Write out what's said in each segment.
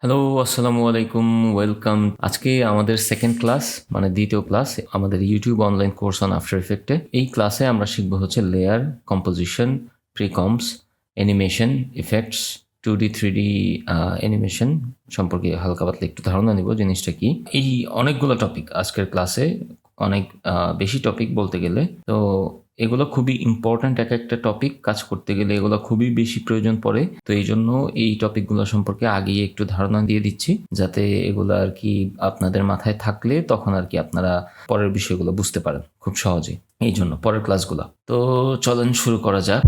Hello, আসসালামু আলাইকুম, welcome. আজকে আমাদের সেকেন্ড ক্লাস, মানে দ্বিতীয় ক্লাস আমাদের YouTube online course on after ইফেক্টে। এই ক্লাসে আমরা শিখব হচ্ছে layer, composition, precomps, animation, effects, 2D 3D animation সম্পর্কে হালকা পাতলা একটু ধারণা নিব জিনিসটা কি। এই অনেকগুলো টপিক আজকের ক্লাসে, অনেক বেশি টপিক বলতে গেলে। তো এগুলো খুবই ইম্পর্ট্যান্ট, এক একটা টপিক কাজ করতে গেলে এগুলো খুবই বেশি প্রয়োজন পড়ে। তো এই জন্য এই টপিকগুলো সম্পর্কে আগেই একটু ধারণা দিয়ে দিচ্ছি, যাতে এগুলো আর কি আপনাদের মাথায় থাকলে তখন আর কি আপনারা পরের বিষয়গুলো বুঝতে পারেন খুব সহজে। এই জন্য পরের ক্লাসগুলো। তো চলেন শুরু করা যাক।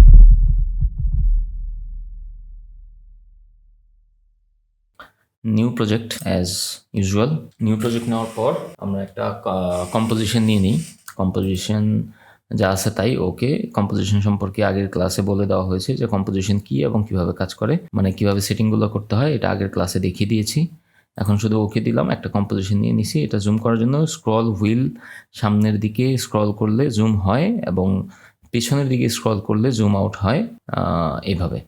New project as usual. New project নেওয়ার পর আমরা একটা কম্পোজিশন নিয়ে নিই। কম্পোজিশন যা আছে তাই ওকে। কম্পোজিশন সম্পর্কে আগের ক্লাসে বলে দেওয়া হয়েছে যে কম্পোজিশন কী এবং কিভাবে কাজ করে, মানে কিভাবে সেটিংগুলো করতে হয়, এটা আগের ক্লাসে দেখিয়ে দিয়েছি। এখন শুধু ওকে দিলাম, একটা কম্পোজিশন নিয়ে নিছি। এটা জুম করার জন্য স্ক্রল হুইল সামনের দিকে স্ক্রল করলে জুম হয় এবং পেছনের দিকে স্ক্রল করলে জুম আউট হয়, এইভাবে।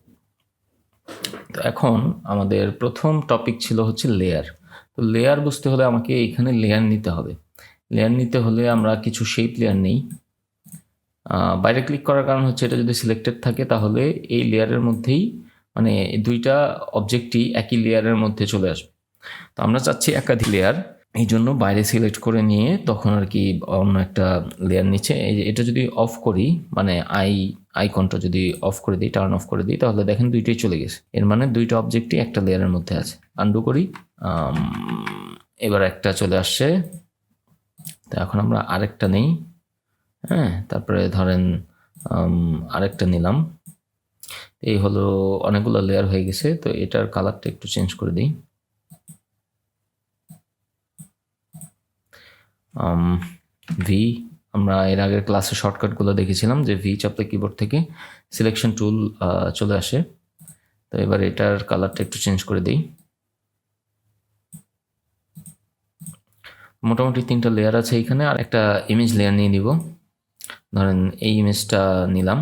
তো এখন আমাদের প্রথম টপিক ছিল হচ্ছে লেয়ার। তো লেয়ার বুঝতে হলে আমাকে এখানে লেয়ার নিতে হবে। লেয়ার নিতে হলে আমরা কিছু শেপ লেয়ার নেই। বাইরে ক্লিক করার কারণ হচ্ছে এটা যদি সিলেক্টেড থাকে তাহলে এই লেয়ারের মধ্যেই, মানে দুইটা অবজেক্টই একই লেয়ারের মধ্যে চলে আসবে। তো আমরা চাচ্ছি একাধিক লেয়ার, এই জন্য বাইরে সিলেক্ট করে নিয়ে তখন আর কি অন্য একটা লেয়ার নিচ্ছে। এই যে এটা যদি অফ করি, মানে আইকনটা যদি অফ করে দিই, টার্ন অফ করে দিই, তাহলে দেখেন দুইটাই চলে গেছে। এর মানে দুইটা অবজেক্টই একটা লেয়ারের মধ্যে আছে। আন্ডু করি, এবার একটা চলে আসছে। তো এখন আমরা আরেকটা নেই, হ্যাঁ, তারপরে ধরেন আরেকটা নিলাম। এই হলো অনেকগুলো লেয়ার হয়ে গেছে। তো এটার কালারটা একটু চেঞ্জ করে দিই। ভি, আমরা এর আগের ক্লাসে শর্টকাটগুলো দেখেছিলাম যে ভি চাপলে কিবোর্ড থেকে সিলেকশন টুল চলে আসে। তো এবার এটার কালারটা একটু চেঞ্জ করে দিই। মোটামুটি 3টা লেয়ার আছে এইখানে, আর একটা ইমেজ লেয়ার নিয়ে নিব। ধরেন এই ইমেজটা নিলাম,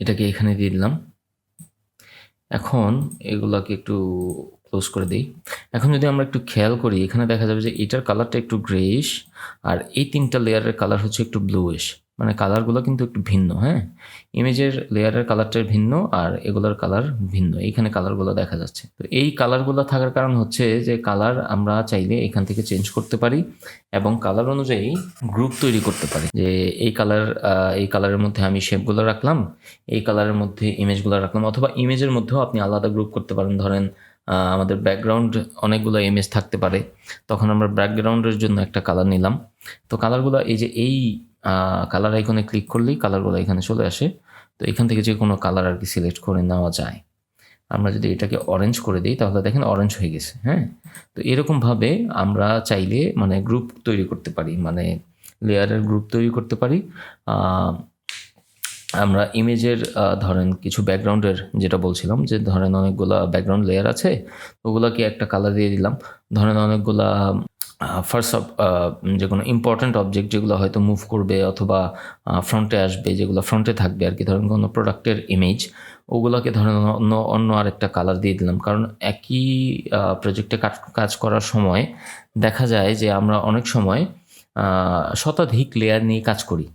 এটাকে এখানে দিয়ে দিলাম। এখন এগুলাকে একটু ক্লোজ করে দিই। এখন যদি আমরা একটু খেয়াল করি, এখানে দেখা যাবে যে এটার কালারটা একটু গ্রেইশ, আর এই 3টা লেয়ারের কালার হচ্ছে একটু ব্লুইশ, মানে কালারগুলো কিন্তু একটু ভিন্ন। হ্যাঁ, ইমেজের লেয়ারের কালারটা ভিন্ন আর এগুলোর কালার ভিন্ন, এইখানে কালারগুলো দেখা যাচ্ছে। তো এই কালারগুলো থাকার কারণ হচ্ছে যে কালার আমরা চাইলে এখান থেকে চেঞ্জ করতে পারি এবং কালার অনুযায়ী গ্রুপ তৈরি করতে পারি। যে এই কালারের মধ্যে আমি শেপগুলো রাখলাম, এই কালারের মধ্যে ইমেজগুলো রাখলাম, অথবা ইমেজের মধ্যেও আপনি আলাদা গ্রুপ করতে পারেন। ধরেন আমাদের ব্যাকগ্রাউন্ড অনেকগুলো ইমেজ থাকতে পারে, তখন আমরা ব্যাকগ্রাউন্ডের জন্য একটা কালার নিলাম। তো কালারগুলো এই যে এই কালার আইকনে ক্লিক করলেই কালারগুলো এখানে চলে আসে। তো এখান থেকে যে কোনো কালার আর কি সিলেক্ট করে নেওয়া যায়। আমরা যদি এটাকে অরেঞ্জ করে দিই তাহলে দেখেন অরেঞ্জ হয়ে গেছে। হ্যাঁ, তো এরকমভাবে আমরা চাইলে মানে গ্রুপ তৈরি করতে পারি, মানে লেয়ারের গ্রুপ তৈরি করতে পারি। আমরা ইমেজের ধরেন কিছু ব্যাকগ্রাউন্ডের, যেটা বলছিলাম যে ধরেন অনেকগুলা ব্যাকগ্রাউন্ড লেয়ার আছে, ওগুলাকে একটা কালার দিয়ে দিলাম। ধরেন অনেকগুলা ফার্স্ট যে কোনো ইম্পর্ট্যান্ট অবজেক্ট যেগুলো হয়তো মুভ করবে অথবা ফ্রন্টে আসবে, যেগুলো ফ্রন্টে থাকবে আর কি, ধরেন কোনো প্রোডাক্টের ইমেজ, ওগুলোকে ধরেন অন্য আরেকটা কালার দিয়ে দিলাম। কারণ একই প্রজেক্টে কাজ করার সময় দেখা যায় যে আমরা অনেক সময় শতাধিক লেয়ার নিয়ে কাজ করি।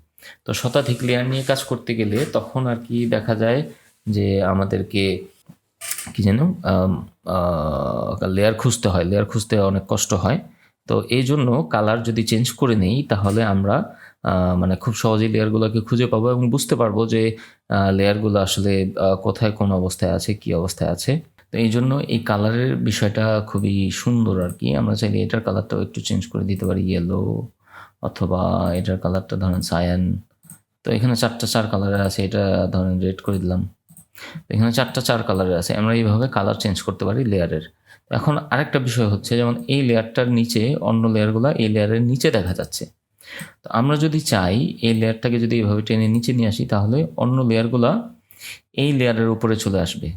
তো শতাধিক লেয়ার নিয়ে কাজ করতে গেলে তখন আর কি দেখা যায় যে আমাদেরকে কি যেন লেয়ার খুঁজতে হয়, লেয়ার খুঁজতে অনেক কষ্ট হয়। তো এই জন্য কালার যদি চেঞ্জ করে নেই তাহলে আমরা মানে খুব সহজেই লেয়ারগুলোকে খুঁজে পাবো এবং বুঝতে পারবো যে লেয়ারগুলো আসলে কোথায় কোন অবস্থায় আছে, কি অবস্থায় আছে। তো এই জন্য এই কালারের বিষয়টা খুবই সুন্দর আর কি। আমরা চাইলে এটার কালারটাও একটু চেঞ্জ করে দিতে পারি, ইয়েলো, অথবা এটার কালারটা ধরেন সায়ান। তো এখানে 4 কালারের আছে, এটা ধরেন রেড করে দিলাম। এখানে 4 কালারের আছে, আমরা এইভাবে কালার চেঞ্জ করতে পারি লেয়ারের। এখন আরেকটা বিষয় হচ্ছে, যেমন এই লেয়ারটার নিচে অন্য লেয়ারগুলো এই লেয়ারের নিচে দেখা যাচ্ছে। তো আমরা যদি চাই এই লেয়ারটাকে যদি এইভাবে টেনে নিচে নিয়ে আসি তাহলে অন্য লেয়ারগুলো এই লেয়ারের উপরে চলে আসবে।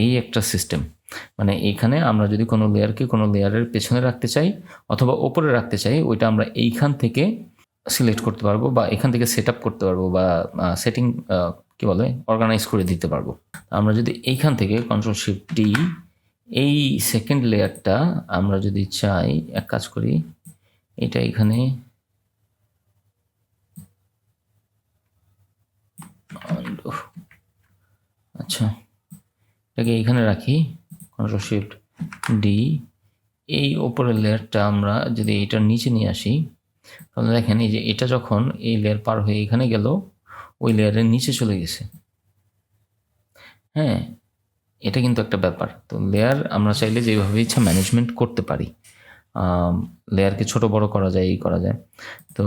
এই একটা সিস্টেম, মানে এইখানে আমরা যদি কোনো লেয়ারকে কোনো লেয়ারের পেছনে রাখতে চাই অথবা ওপরে রাখতে চাই, ওইটা আমরা এইখান থেকে সিলেক্ট করতে পারবো বা এখান থেকে সেট আপ করতে পারবো বা সেটিং কি বলে অর্গানাইজ করে দিতে পারবো। আমরা যদি এইখান থেকে কন্ট্রোল শিফট ডি এই সেকেন্ড লেয়ারটা আমরা যদি চাই, এক কাজ করি, এটা এখানে আচ্ছা এটাকে এইখানে রাখি, Ctrl+Shift+D। এই ওপরের লেয়ারটা আমরা যদি এটার নিচে নিয়ে আসি, তাহলে দেখেন এই যে এটা যখন এই লেয়ার পার হয়ে এখানে গেল, ওই লেয়ারের নিচে চলে গেছে। হ্যাঁ, এটা কিন্তু একটা ব্যাপার। তো লেয়ার আমরা চাইলে যেভাবে ইচ্ছা ম্যানেজমেন্ট করতে পারি, লেয়ারকে ছোট বড় করা যায়, এই করা যায়। তো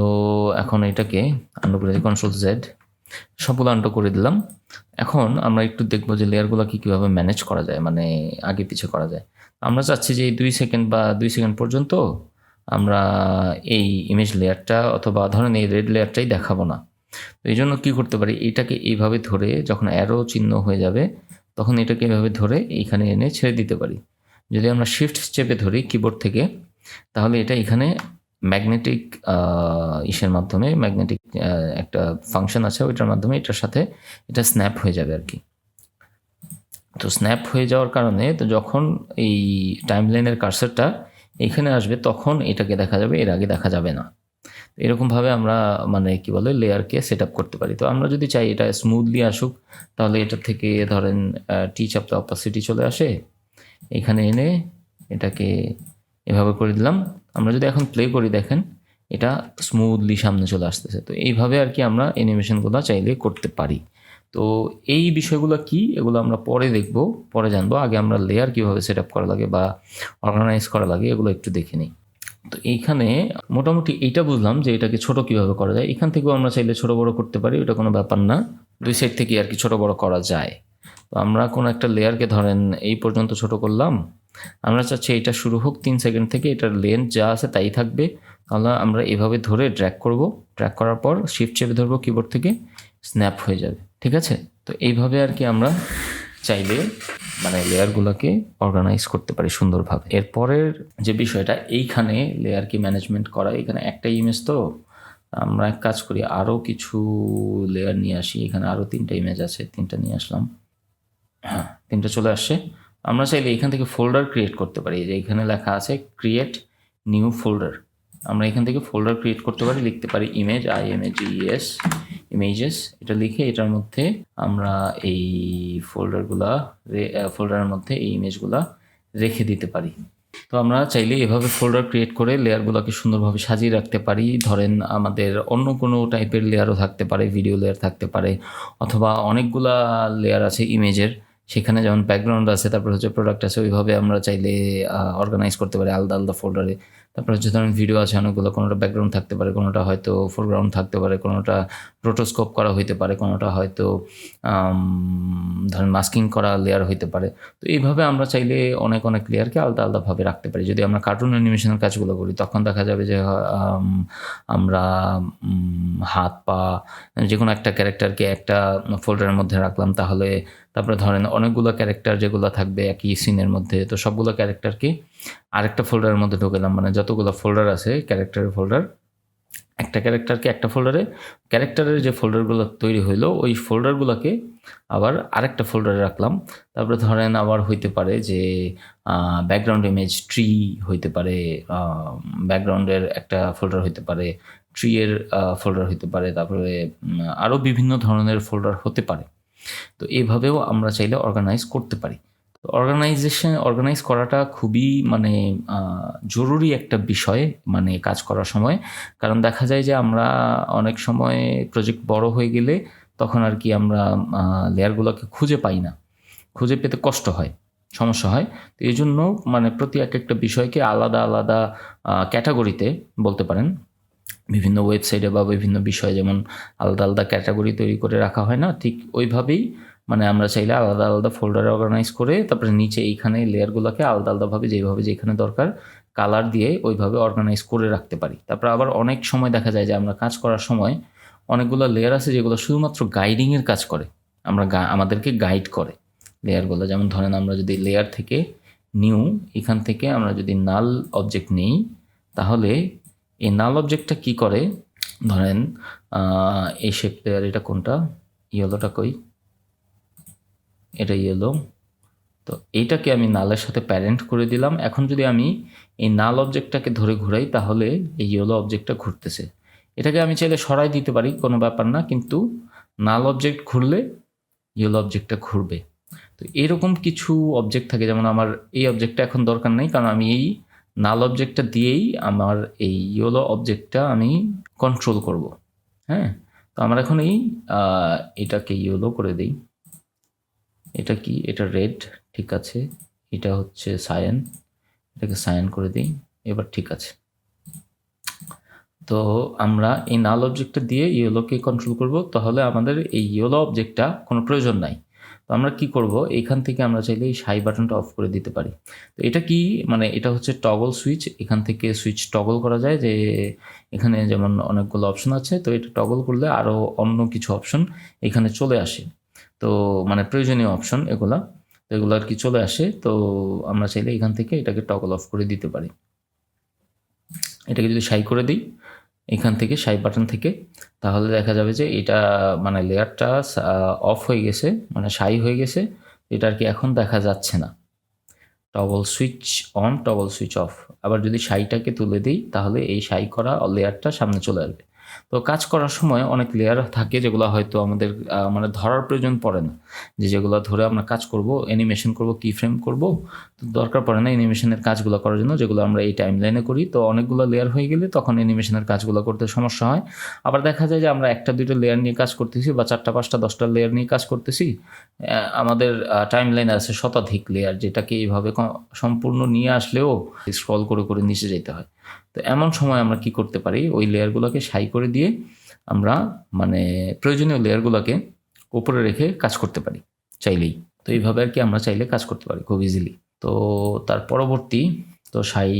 এখন এটাকে আন্ডু করে দিই, Ctrl+Z, সবগুলো আন্ডু করে দিলাম। এখন আমরা একটু দেখবো যে লেয়ারগুলোকে কীভাবে ম্যানেজ করা যায়, মানে আগে পিছে করা যায়। আমরা চাচ্ছি যে এই 2 সেকেন্ড বা 2 সেকেন্ড পর্যন্ত আমরা এই ইমেজ লেয়ারটা অথবা ধরেন এই রেড লেয়ারটাই দেখাবো না। তো এই জন্য কী করতে পারি, এটাকে এইভাবে ধরে যখন অ্যারো চিহ্ন হয়ে যাবে তখন এটাকে এভাবে ধরে এইখানে এনে ছেড়ে দিতে পারি। যদি আমরা শিফট চেপে ধরি কিবোর্ড থেকে, তাহলে এটা এখানে ম্যাগনেটিক ইসের মাধ্যমে, ম্যাগনেটিক একটা ফাংশন আছে, ওইটার মাধ্যমে এটার সাথে এটা স্ন্যাপ হয়ে যাবে আর কি। তো স্ন্যাপ হয়ে যাওয়ার কারণে তো যখন এই টাইমলাইনের কার্সারটা এখানে আসবে তখন এটাকে দেখা যাবে, এর আগে দেখা যাবে না। এরকমভাবে আমরা মানে কি বলে লেয়ারকে সেট আপ করতে পারি। তো আমরা যদি চাই এটা স্মুথলি আসুক, তাহলে এটা থেকে ধরেন টিচ আপ দ্য অপাসিটি চলে আসে, এখানে এনে এটাকে এভাবে করে দিলাম। আমরা যদি এখন প্লে করি, দেখেন এটা স্মুথলি সামনে চলে আসতেছে। তো এইভাবে আর কি আমরা অ্যানিমেশনগুলো চাইলে করতে পারি। তো এই বিষয়গুলো কি, এগুলো আমরা পরে দেখব, পরে জানবো। আগে আমরা লেয়ার কীভাবে সেট আপ করা লাগে বা অর্গানাইজ করা লাগে এগুলো একটু দেখে নিই। তো এইখানে মোটামুটি এইটা বুঝলাম যে এটাকে ছোট কিভাবে করা যায়। এখান থেকেও আমরা চাইলে ছোট বড় করতে পারি, ওটা কোনো ব্যাপার না, দুই সাইড থেকে আর কি ছোট বড় করা যায়। তো আমরা কোনো একটা লেয়ারকে ধরেন এই পর্যন্ত ছোট করলাম, আমরা চাচ্ছি এটা শুরু হোক 3 সেকেন্ড থেকে, এটার লেন্থ যা আছে তাই থাকবে। তাহলে আমরা এভাবে ধরে ড্র্যাগ করব, ড্র্যাগ করার পর শিফট চেপে ধরবো কিবোর্ড থেকে, স্ন্যাপ হয়ে যাবে। ঠিক আছে, তো এইভাবে আর কি আমরা চাইলে মানে লেয়ারগুলোকে অর্গানাইজ করতে পারি সুন্দরভাবে। এরপরের যে বিষয়টা, এইখানে লেয়ারকে ম্যানেজমেন্ট করা, এখানে একটা ইমেজ, তো আমরা এক কাজ করি আরও কিছু লেয়ার নিয়ে আসি। এখানে আরও 3টা ইমেজ আছে, 3টা নিয়ে আসলাম। হ্যাঁ, 3টা চলে আসছে। আমরা চাইলে এখান থেকে ফোল্ডার ক্রিয়েট করতে পারি। যে এখানে লেখা আছে ক্রিয়েট নিউ ফোল্ডার, আমরা এখান থেকে ফোল্ডার ক্রিয়েট করতে পারি। লিখতে পারি ইমেজ, IMAGES, ইমেজেস, এটা লিখে এটার মধ্যে আমরা এই ফোল্ডারের মধ্যে এই ইমেজগুলা রেখে দিতে পারি। তো আমরা চাইলে এভাবে ফোল্ডার ক্রিয়েট করে লেয়ারগুলোকে সুন্দরভাবে সাজিয়ে রাখতে পারি। ধরেন আমাদের অন্য কোনো টাইপের লেয়ারও থাকতে পারে, ভিডিও লেয়ার থাকতে পারে, অথবা অনেকগুলা লেয়ার আছে ইমেজের, সেখানে যেমন ব্যাকগ্রাউন্ড আছে, তারপর হচ্ছে প্রোডাক্ট আছে, ওইভাবে আমরা চাইলে অর্গানাইজ করতে পারি আলাদা আলাদা ফোল্ডারে। তারপর হচ্ছে ধরেন ভিডিও আছে অনেকগুলো, কোনোটা ব্যাকগ্রাউন্ড থাকতে পারে, কোনোটা হয়তো ফোরগ্রাউন্ড থাকতে পারে, কোনোটা রোটোস্কোপ করা হইতে পারে, কোনোটা হয়তো ধরেন মাস্কিং করা লেয়ার হইতে পারে। তো এইভাবে আমরা চাইলে অনেক অনেক লেয়ারকে আলাদা আলাদাভাবে রাখতে পারি। যদি আমরা কার্টুন অ্যানিমেশনের কাজগুলো করি, তখন দেখা যাবে যে আমরা হাত পা যে কোনো একটা ক্যারেক্টারকে একটা ফোল্ডারের মধ্যে রাখলাম, তাহলে তারপরে ধরেন অনেকগুলো ক্যারেক্টার যেগুলো থাকবে একই সিনের মধ্যে, তো সবগুলো ক্যারেক্টারকে আরেকটা ফোল্ডারের মধ্যে ঢোকালাম, মানে যতগুলো ফোল্ডার আছে ক্যারেক্টারের ফোল্ডার, একটা ক্যারেক্টারকে একটা ফোল্ডারে, ক্যারেক্টারের যে ফোল্ডারগুলো তৈরি হইলো ওই ফোল্ডারগুলোকে আবার আরেকটা ফোল্ডারে রাখলাম। তারপরে ধরেন আবার হইতে পারে যে ব্যাকগ্রাউন্ড ইমেজ ট্রি হইতে পারে, ব্যাকগ্রাউন্ডের একটা ফোল্ডার হইতে পারে, ট্রিয়ের ফোল্ডার হইতে পারে, তারপরে আরও বিভিন্ন ধরনের ফোল্ডার হতে পারে। তো এইভাবেও আমরা চাইলে অর্গানাইজ করতে পারি। তো অর্গানাইজ করাটা খুবই মানে জরুরি একটা বিষয় মানে কাজ করার সময়। কারণ দেখা যায় যে আমরা অনেক সময় প্রজেক্ট বড় হয়ে গেলে তখন আর কি আমরা লেয়ারগুলোকে খুঁজে পাই না, খুঁজে পেতে কষ্ট হয়, সমস্যা হয়। তো এই জন্য মানে প্রতি একটা বিষয়কে আলাদা আলাদা ক্যাটাগরিতে বলতে পারেন, বিভিন্ন ওয়েবসাইটে বা বিভিন্ন বিষয়ে যেমন আলাদা আলাদা ক্যাটাগরি তৈরি করে রাখা হয় না, ঠিক ওইভাবেই মানে আমরা চাইলে আলাদা আলাদা ফোল্ডারে অর্গানাইজ করে তারপরে নিচে এইখানে লেয়ারগুলোকে আলাদা আলাদাভাবে যেভাবে যেখানে দরকার কালার দিয়ে ওইভাবে অর্গানাইজ করে রাখতে পারি। তারপর আবার অনেক সময় দেখা যায় যে আমরা কাজ করার সময় অনেকগুলো লেয়ার আছে যেগুলো শুধুমাত্র গাইডিংয়ের কাজ করে, আমাদেরকে গাইড করে লেয়ারগুলো। যেমন ধরেন আমরা যদি লেয়ার থেকে নিউ, এখান থেকে আমরা যদি নাল অবজেক্ট নেই, তাহলে এই নাল অবজেক্টটা কি করে, ধরেন এই শেপ লেয়ার, এটা কোনটা, ইয়েলোটা কই, এটা ইয়েলো, তো এইটাকে আমি নালের সাথে প্যারেন্ট করে দিলাম। এখন যদি আমি এই নাল অবজেক্টটাকে ধরে ঘুরাই তাহলে এই ইয়েলো অবজেক্টটা ঘুরতেছে। এটাকে আমি চাইলে সরাই দিতে পারি, কোনো ব্যাপার না, কিন্তু নাল অবজেক্ট ঘুরলে ইয়েলো অবজেক্টটা ঘুরবে। তো এরকম কিছু অবজেক্ট থাকে, যেমন আমার এই অবজেক্টটা এখন দরকার নেই, কারণ আমি এই নাল অবজেক্টটা দিয়েই আমার এই ইয়েলো অবজেক্টটা আমি কন্ট্রোল করব। হ্যাঁ, তো আমরা এখন এটাকে ইয়েলো করে দিই। এটা কি? এটা রেড, ঠিক আছে। এটা হচ্ছে সায়ান, এটাকে সায়ান করে দিই। এবার ঠিক আছে। তো আমরা এই নাল অবজেক্টটা দিয়ে ইয়েলোকে কন্ট্রোল করব, তাহলে আমাদের এই ইয়েলো অবজেক্টটা কোনো প্রয়োজন নাই। তো আমরা কি করব, এখান থেকে আমরা চাইলে এই সাই বাটনটা অফ করে দিতে পারি। তো এটা কি, মানে এটা হচ্ছে টগল সুইচ। এখান থেকে সুইচ টগল করা যায়, যে এখানে যেমন অনেকগুলো অপশন আছে, তো এটা টগল করলে আরও অন্য কিছু অপশন এখানে চলে আসে। তো মানে প্রয়োজনীয় অপশন এগুলা, তো এগুলো আর কি চলে আসে। তো আমরা চাইলে এখান থেকে এটাকে টগল অফ করে দিতে পারি। এটাকে যদি সাই করে দিই এখান থেকে সাই বাটন থেকে, তাহলে দেখা যাবে যে এটা মানে লেয়ারটা অফ হয়ে গেছে, মানে সাই হয়ে গেছে। এটা আর কি এখন দেখা যাচ্ছে না। Toggle switch on, toggle switch off. আবার যদি সাইটাকে তুলে দিই তাহলে এই সাই করা লেয়ারটা সামনে চলে আসবে। তো কাজ করার সময় অনেক লেয়ার থাকে যেগুলো হয়তো আমাদের মানে ধরার প্রয়োজন পড়ে না, যেগুলো ধরে আমরা কাজ করব, অ্যানিমেশন করব, কি ফ্রেম করব, তো দরকার পড়ে না অ্যানিমেশনের কাজগুলো করার জন্য, যেগুলো আমরা এই টাইম লাইনে করি। তো অনেকগুলো লেয়ার হয়ে গেলে তখন অ্যানিমেশনের কাজগুলো করতে সমস্যা হয়। আবার দেখা যায় যে আমরা একটা দুটো লেয়ার নিয়ে কাজ করতেছি, বা 4টা 5টা 10টা লেয়ার নিয়ে কাজ করতেছি। আমাদের টাইম লাইন আছে শতাধিক লেয়ার, যেটাকে এইভাবে সম্পূর্ণ নিয়ে আসলেও স্ক্রল করে করে নিচে যেতে হয়। তো এমন সময় আমরা কি করতে পারি, ওই লেয়ারগুলোকে সাই করে দিয়ে আমরা মানে প্রয়োজনীয় লেয়ারগুলোকে উপরে রেখে কাজ করতে পারি চাইলেই। তো এইভাবে আর কি আমরা চাইলে কাজ করতে পারি খুব ইজিলি। তো তার পরবর্তী তো সাই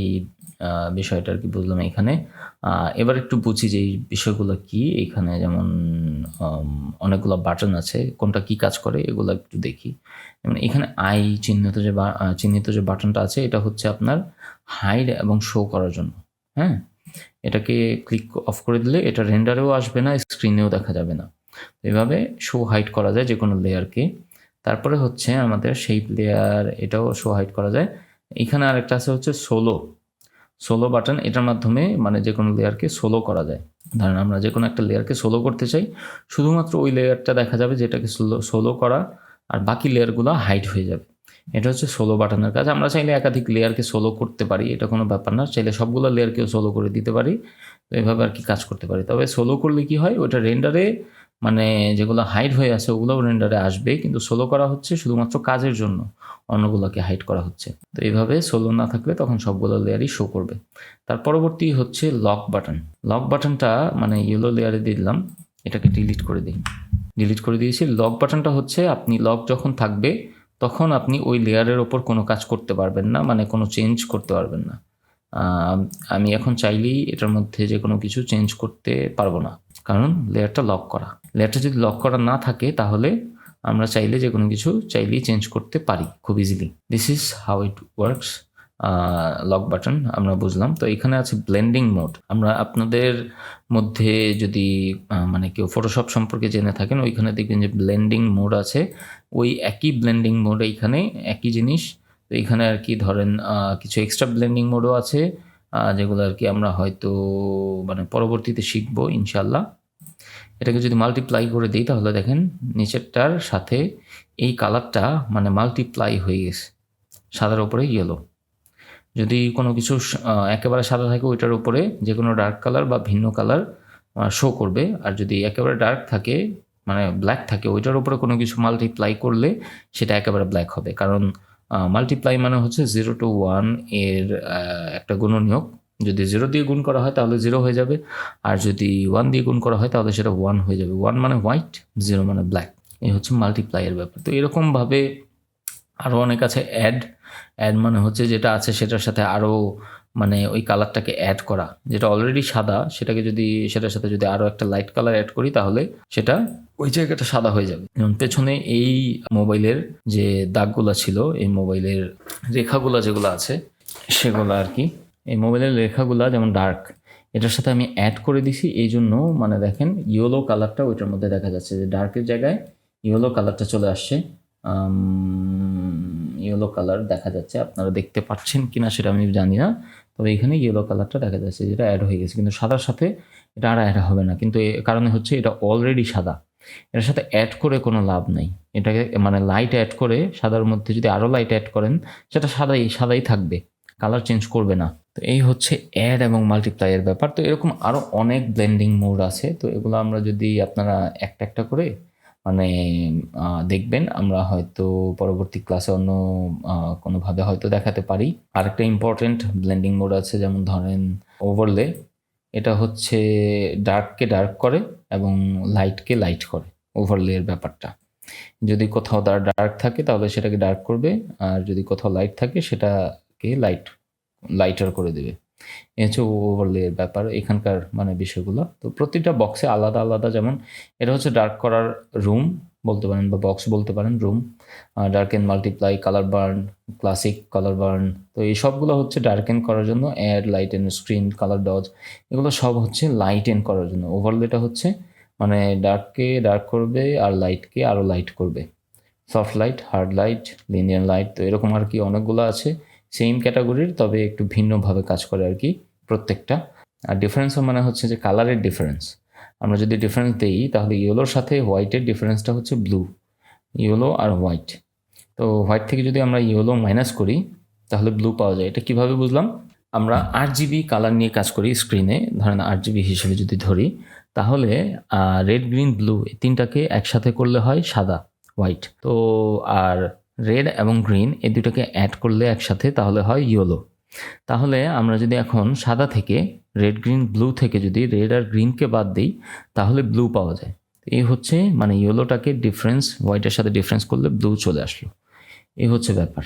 বিষয়টা আর কি বুঝলাম এখানে। এবার একটু বুঝি যে এই বিষয়গুলো কি। এখানে যেমন অনেকগুলো বাটন আছে, কোনটা কি কাজ করে এগুলো একটু দেখি। যেমন এখানে আই চিহ্নিত যে বাটনটা আছে, এটা হচ্ছে আপনার হাইড এবং শো করার জন্য। হ্যাঁ, এটাকে ক্লিক অফ করে দিলে এটা রেন্ডারেও আসবে না, স্ক্রিনেও দেখা যাবে না। এভাবে শো হাইড করা যায় যে কোনো লেয়ারকে। তারপরে হচ্ছে আমাদের শেপ লেয়ার, এটাও শো হাইড করা যায়। এখানে আরেকটা আছে হচ্ছে সোলো বাটন, এটার মাধ্যমে মানে যে কোনো লেয়ারকে সোলো করা যায়। ধরেন আমরা যে কোনো একটা লেয়ারকে সোলো করতে চাই, শুধুমাত্র ওই লেয়ারটা দেখা যাবে যেটাকে সোলো করা, আর বাকি লেয়ারগুলো হাইড হয়ে যাবে। এটা হচ্ছে সোলো বাটনের কাজ। আমরা চাইলে একাধিক লেয়ারকে সোলো করতে পারি, এটা কোনো ব্যাপার না। চাইলে সবগুলো লেয়ারকেও সোলো করে দিতে পারি। তো এভাবে আর কি কাজ করতে পারি। তবে সোলো করলে কি হয়, ওটা রেন্ডারে মানে যেগুলো হাইড হয়ে আছে ওগুলোও রেন্ডারে আসবে, কিন্তু সোলো করা হচ্ছে শুধুমাত্র কাজের জন্য, অন্যগুলোকে হাইড করা হচ্ছে। তো এইভাবে সোলো না থাকলে তখন সবগুলো লেয়ারই শো করবে। তার পরবর্তী হচ্ছে লক বাটন। লক বাটনটা মানে ইয়েলো লেয়ারে দিলাম, এটাকে ডিলিট করে দিই। ডিলিট করে দিয়েছি। লক বাটনটা হচ্ছে আপনি লক যখন থাকবে তখন আপনি ওই লেয়ারের ওপর কোনো কাজ করতে পারবেন না, মানে কোনো চেঞ্জ করতে পারবেন না। আমি এখন চাইলেই এটার মধ্যে যে কোনো কিছু চেঞ্জ করতে পারবো না, কারণ লেয়ারটা লক করা। লেয়ারটা যদি লক করা না থাকে তাহলে আমরা চাইলে যে কোনো কিছু চাইলেই চেঞ্জ করতে পারি খুব easily. This is how it works. Lock button আমরা বুঝলাম। তো এখানে আছে ব্লেন্ডিং মোড। আমরা আপনাদের মধ্যে যদি মানে কেউ ফটোশপ সম্পর্কে জেনে থাকেন, ওইখানে দেখবেন যে ব্লেন্ডিং মোড আছে। ওই একই ব্লেন্ডিং মোড এইখানে একই জিনিস। তো এখানে আর কি ধরেন কিছু এক্সট্রা ব্লেন্ডিং মোডও আছে, যেগুলো আর কি আমরা হয়তো মানে পরবর্তীতে শিখবো ইনশাল্লাহ। এটাকে যদি মাল্টিপ্লাই করে দিই তাহলে দেখেন নিচেরটার সাথে এই কালারটা মানে মাল্টিপ্লাই হয়ে গেছে, সাদার উপরে ইয়েলো। যদি কোনো কিছু একেবারে সাদা থাকে ওইটার উপরে যে কোনো ডার্ক কালার বা ভিন্ন কালার শো করবে, আর যদি একেবারে ডার্ক থাকে মানে ব্ল্যাক থাকে ওইটার উপরে কোনো কিছু মাল্টিপ্লাই করলে সেটা একেবারে ব্ল্যাক হবে। কারণ মাল্টিপ্লাই মানে হচ্ছে 0 to 1 এর একটা গুণনীয়ক। যদি 0 দিয়ে গুণ করা হয় তাহলে 0 হয়ে যাবে, আর যদি 1 দিয়ে গুণ করা হয় তাহলে সেটা 1 হয়ে যাবে। 1 মানে হোয়াইট, 0 মানে ব্ল্যাক। এই হচ্ছে মাল্টিপ্লাইয়ের ব্যাপার। তো এরকমভাবে আরও অনেক আছে। অ্যাড মানে হচ্ছে যেটা আছে সেটার সাথে আরও মানে ওই কালারটাকে অ্যাড করা, যেটা অলরেডি সাদা সেটার সাথে যদি আরও একটা লাইট কালার অ্যাড করি তাহলে সেটা ওই জায়গাটা সাদা হয়ে যাবে। যেমন পেছনে এই মোবাইলের যে দাগগুলো ছিল, এই মোবাইলের রেখাগুলো যেগুলো আছে সেগুলো আর কি, এই মোবাইলের রেখাগুলো যেমন ডার্ক, এটার সাথে আমি অ্যাড করে দিছি। এই জন্য মানে দেখেন ইয়েলো কালারটা ওইটার মধ্যে দেখা যাচ্ছে, যে ডার্কের জায়গায় ইয়েলো কালারটা চলে আসছে ইয়েলো কালার দেখা যাচ্ছে, আপনারা দেখতে পাচ্ছেন কিনা সেটা আমি জানি না, তবে এখানে ইয়েলো কালারটা দেখা যাচ্ছে যেটা অ্যাড হয়ে গেছে, কিন্তু সাদার সাথে এটা আর অ্যাড হবে না, কিন্তু এর কারণে হচ্ছে এটা অলরেডি সাদা, এটার সাথে অ্যাড করে কোনো লাভ নেই। এটাকে মানে লাইট অ্যাড করে সাদার মধ্যে যদি আরও লাইট অ্যাড করেন সেটা সাদাই থাকবে, কালার চেঞ্জ করবে না। তো এই হচ্ছে অ্যাড এবং মাল্টিপ্লাইয়ের ব্যাপার। তো এরকম আরও অনেক ব্লেন্ডিং মোড আছে, তো এগুলো আমরা যদি আপনারা একটা একটা করে মানে দেখবেন, আমরা হয়তো পরবর্তী ক্লাসে অন্য কোনোভাবে হয়তো দেখাতে পারি। আরেকটা ইম্পর্টেন্ট ব্লেন্ডিং মোড আছে, যেমন ধরেন ওভারলে, এটা হচ্ছে ডার্ককে ডার্ক করে এবং লাইটকে লাইট করে, ওভারলের ব্যাপারটা। যদি কোথাও ডার্ক থাকে তাহলে সেটাকে ডার্ক করবে, আর যদি কোথাও লাইট থাকে সেটাকে লাইটার করে দেবে। এই হচ্ছে ওভারলের ব্যাপার এখানকার মানে বিষয়গুলো। তো প্রতিটা বক্সে আলাদা আলাদা, যেমন এটা হচ্ছে ডার্ক করার রুম বলতে পারেন বা বক্স বলতে পারেন, room, darken multiply, colour burn, classic colour burn. তো এই সবগুলো হচ্ছে ডার্ক এন্ড করার জন্য, add, lighten screen, colour dodge, এগুলো সব হচ্ছে লাইট এন্ড করার জন্য। ওভারলেটা হচ্ছে মানে ডার্ককে ডার্ক করবে আর লাইটকে আরও লাইট করবে। Soft light, hard light, linear light, তো এরকম আর কি অনেকগুলো আছে সেম ক্যাটাগরির, তবে একটু ভিন্নভাবে কাজ করে আর কি প্রত্যেকটা। আর ডিফারেন্সও মানে হচ্ছে যে কালারের ডিফারেন্স। আমরা যদি ডিফারেন্স দিই তাহলে ইয়েলোর সাথে হোয়াইটের ডিফারেন্সটা হচ্ছে ব্লু, ইয়েলো আর হোয়াইট। তো হোয়াইট থেকে যদি আমরা ইয়েলো মাইনাস করি তাহলে ব্লু পাওয়া যায়। এটা কিভাবে বুঝলাম? আমরা RGB কালার নিয়ে কাজ করি স্ক্রিনে, ধরেন RGB হিসেবে যদি ধরি, তাহলে রেড, গ্রিন, ব্লু এই তিনটাকে একসাথে করলে হয় সাদা, হোয়াইট। তো আর রেড এবং গ্রিন এই দুটাকে অ্যাড করলে একসাথে তাহলে হয় ইয়েলো। তাহলে আমরা যদি এখন সাদা থেকে রেড, গ্রিন, ব্লু থেকে যদি রেড আর গ্রিনকে বাদ দিই তাহলে ব্লু পাওয়া যায়। এই হচ্ছে মানে ইয়েলোটাকে ডিফারেন্স, হোয়াইটের সাথে ডিফারেন্স করলে ব্লু চলে আসলো। এই হচ্ছে ব্যাপার।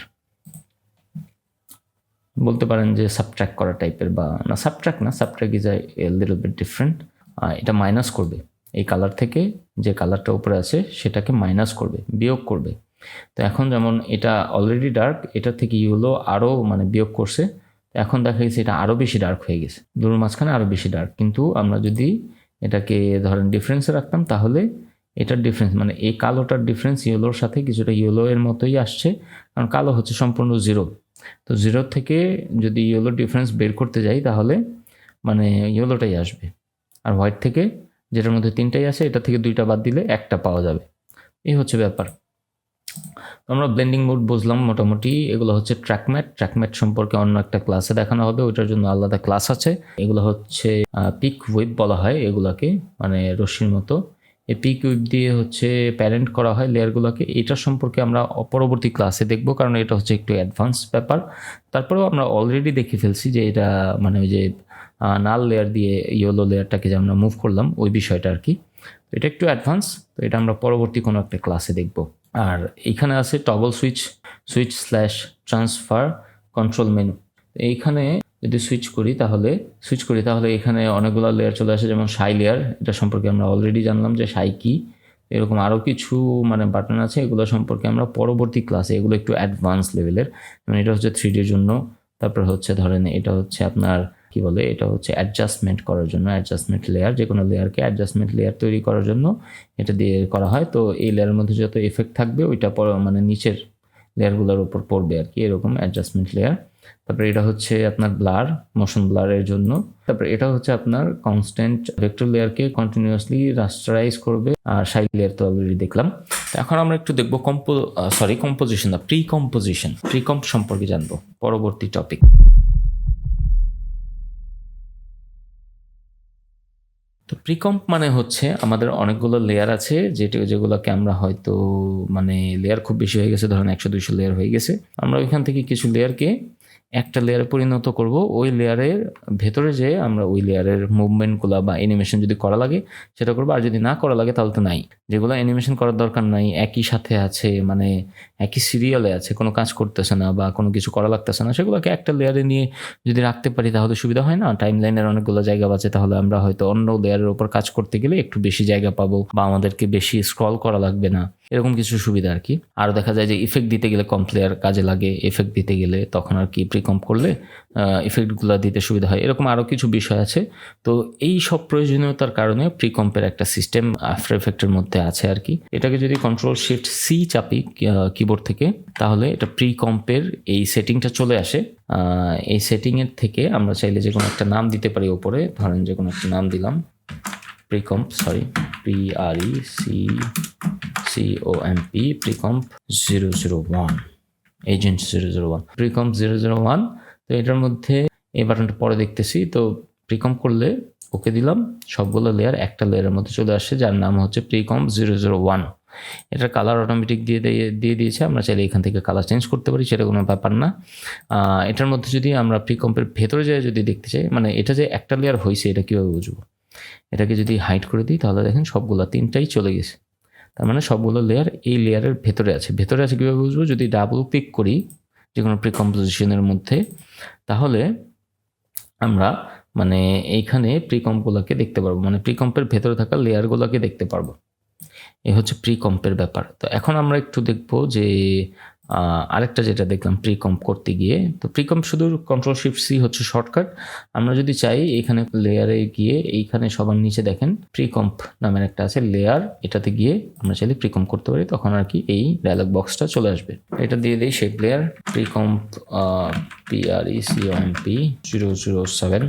বলতে পারেন যে সাবট্র্যাক্ট করা টাইপের, বা না subtract is a little bit different. এটা মাইনাস করবে, এই কালার থেকে যে কালারটা উপরে আছে সেটাকে মাইনাস করবে, বিয়োগ করবে। তো এখন যেমন এটা অলরেডি ডার্ক, এটা থেকে ইয়েলো আরও মানে বিয়োগ করছে, তো এখন দেখা গেছে এটা আরও বেশি ডার্ক হয়ে গেছে, ব্লুর মাঝখানে আরও বেশি ডার্ক। কিন্তু আমরা যদি এটাকে ধরেন ডিফারেন্সে রাখতাম তাহলে এটার ডিফারেন্স মানে এই কালোটার ডিফারেন্স ইয়েলোর সাথে কিছুটা ইয়েলো এর মতোই আসছে, কারণ কালো হচ্ছে সম্পূর্ণ জিরো। তো জিরো থেকে যদি ইয়েলো ডিফারেন্স বের করতে যাই তাহলে মানে ইয়েলোটাই আসবে, আর হোয়াইট থেকে যেটার মধ্যে তিনটাই আছে এটা থেকে দুইটা বাদ দিলে একটা পাওয়া যাবে। এই হচ্ছে ব্যাপার। আমরা ব্লেন্ডিং মোড বুঝলাম মোটামুটি। এগুলো হচ্ছে ট্র্যাকম্যাট সম্পর্কে অন্য একটা ক্লাসে দেখানো হবে, ওইটার জন্য আলাদা ক্লাস আছে। এগুলো হচ্ছে পিক ওয়েব বলা হয় এগুলাকে, মানে রশ্মির মতো। এই পিক ওয়েব দিয়ে হচ্ছে প্যারেন্ট করা হয় লেয়ারগুলোকে। এটার সম্পর্কে আমরা পরবর্তী ক্লাসে দেখব, কারণ এটা হচ্ছে একটু অ্যাডভান্স ব্যাপার। তারপরেও আমরা অলরেডি দেখে ফেলছি যে এটা মানে ওই যে নাল লেয়ার দিয়ে ইয়েলো লেয়ারটাকে যে আমরা মুভ করলাম ওই বিষয়টা আর কি। তো এটা একটু অ্যাডভান্স, তো এটা আমরা পরবর্তী কোনো একটা ক্লাসে দেখব। আর এইখানে আছে toggle switch slash transfer control menu. এইখানে যদি সুইচ করি তাহলে এখানে অনেকগুলো লেয়ার চলে আসে, যেমন সাই লেয়ার, এটা সম্পর্কে আমরা অলরেডি জানলাম যে সাই কি। এরকম আরও কিছু মানে বাটন আছে, এগুলো সম্পর্কে আমরা পরবর্তী ক্লাসে, এগুলো একটু অ্যাডভান্স লেভেলের। যেমন এটা হচ্ছে 3Dর জন্য, তারপর হচ্ছে ধরেন এটা হচ্ছে আপনার কি বলে, এটা হচ্ছে অ্যাডজাস্টমেন্ট করার জন্য, অ্যাডজাস্টমেন্ট লেয়ার, যে কোনো লেয়ারকে অ্যাডজাস্টমেন্ট লেয়ার তৈরি করার জন্য এটা দিয়ে করা হয়। তো এই লেয়ারের মধ্যে যত এফেক্ট থাকবে ওইটা মানে নিচের লেয়ারগুলোর উপর পড়বে আর কি, এরকম অ্যাডজাস্টমেন্ট লেয়ার। তারপরে এটা হচ্ছে আপনার মোশন ব্লারের জন্য। তারপরে এটা হচ্ছে আপনার কনস্ট্যান্ট ভেক্টর লেয়ারকে কন্টিনিউয়াসলি রাস্টারাইজ করবে। আর সাইড লেয়ার তো অলরেডি দেখলাম। এখন আমরা একটু দেখবো কম্পোজিশন না প্রিকম্প সম্পর্কে জানবো, পরবর্তী টপিক। তো প্রিকম্প মানে হচ্ছে আমাদের অনেকগুলো লেয়ার আছে, যেগুলোকে আমরা হয়তো মানে লেয়ার খুব বেশি হয়ে গেছে, ধরেন 100-200 লেয়ার হয়ে গেছে, আমরা ওইখান থেকে কিছু লেয়ারকে একটা লেয়ারে পরিণত করব। ওই লেয়ারের ভেতরে যে আমরা ওই লেয়ারের মুভমেন্টগুলো বা অ্যানিমেশন যদি করা লাগে সেটা করবো, আর যদি না করা লাগে তাহলে তো নাই। যেগুলো অ্যানিমেশন করার দরকার নাই, একই সাথে আছে মানে একই সিরিয়ালে আছে, কোনো কাজ করতেছে না বা কোনো কিছু করা লাগতেছে না, সেগুলোকে একটা লেয়ারে নিয়ে যদি রাখতে পারি তাহলে সুবিধা হয় না? টাইম লাইনের অনেকগুলো জায়গা বাঁচে, তাহলে আমরা হয়তো অন্য লেয়ারের উপর কাজ করতে গেলে একটু বেশি জায়গা পাবো বা আমাদেরকে বেশি স্ক্রল করা লাগবে না। এরকম কিছু সুবিধা আর কি। আরও দেখা যায় যে ইফেক্ট দিতে গেলে কম্প লেয়ার কাজে লাগে, এফেক্ট দিতে গেলে তখন আর কি প্রি কম্প করলে ইফেক্টগুলো দিতে সুবিধা হয়, এরকম আরও কিছু বিষয় আছে। তো এই সব প্রয়োজনীয়তার কারণে প্রি কম্পের একটা সিস্টেম আফটার এফেক্টের মধ্যে আছে আর কি। এটাকে যদি Ctrl+Shift+C চাপি কিবোর্ড থেকে, তাহলে এটা প্রি কম্পের এই সেটিংটা চলে আসে। এই সেটিংয়ের থেকে আমরা চাইলে যে কোনো একটা নাম দিতে পারি ওপরে, ধরেন যে কোনো একটা নাম দিলাম প্রিকম্প, প্রিকম্প 001, এজেন্ট 001, প্রিকম্প 001। তো এটার মধ্যে এই বাটনটা পরে দেখতেছি। তো প্রিকম্প করলে ওকে দিলাম, সবগুলো লেয়ার একটা লেয়ারের মধ্যে চলে আসছে যার নাম হচ্ছে প্রিকম্প 001। এটার কালার অটোমেটিক দিয়ে দিয়েছে, আমরা চাইলে এখান থেকে কালার চেঞ্জ করতে পারি, সেটা কোনো ব্যাপার না। এটার মধ্যে যদি আমরা প্রিকম্পের ভেতরে যাই যদি দেখতে চাই, মানে এটা যে একটা লেয়ার হয়েছে এটা কীভাবে বুঝবো, এটাকে যদি হাইড করে দিই তাহলে দেখেন সবগুলো তিনটাই চলে গেছে, তার মানে সবগুলো লেয়ার এই লেয়ারের ভেতরে আছে। ভেতরে আছে কীভাবে বুঝবো, যদি ডাবল ক্লিক করি যে কোনো প্রিকম্পোজিশনের মধ্যে, তাহলে আমরা মানে এইখানে প্রিকম্পগুলোকে দেখতে পারবো, মানে প্রিকম্পের ভেতরে থাকা লেয়ারগুলোকে দেখতে পারবো। এই হচ্ছে প্রিকম্পের ব্যাপার। তো এখন আমরা একটু দেখবো যে আরেকটা যেটা দেখলাম প্রিকম্প করতে গিয়ে, তো প্রিকম্প শুধু Ctrl+Shift+C হচ্ছে শর্টকাট। আমরা যদি চাই এখানে লেয়ারে গিয়ে এইখানে সবার নিচে দেখেন প্রিকম্প নামের একটা আছে লেয়ার, এটাতে গিয়ে আমরা চাইলে প্রিকম্প করতে পারি, তখন আর কি এই ডায়ালগ বক্সটা চলে আসবে। এটা দিয়ে দিই শেপ লেয়ার প্রিকম্প PRECOMP 007,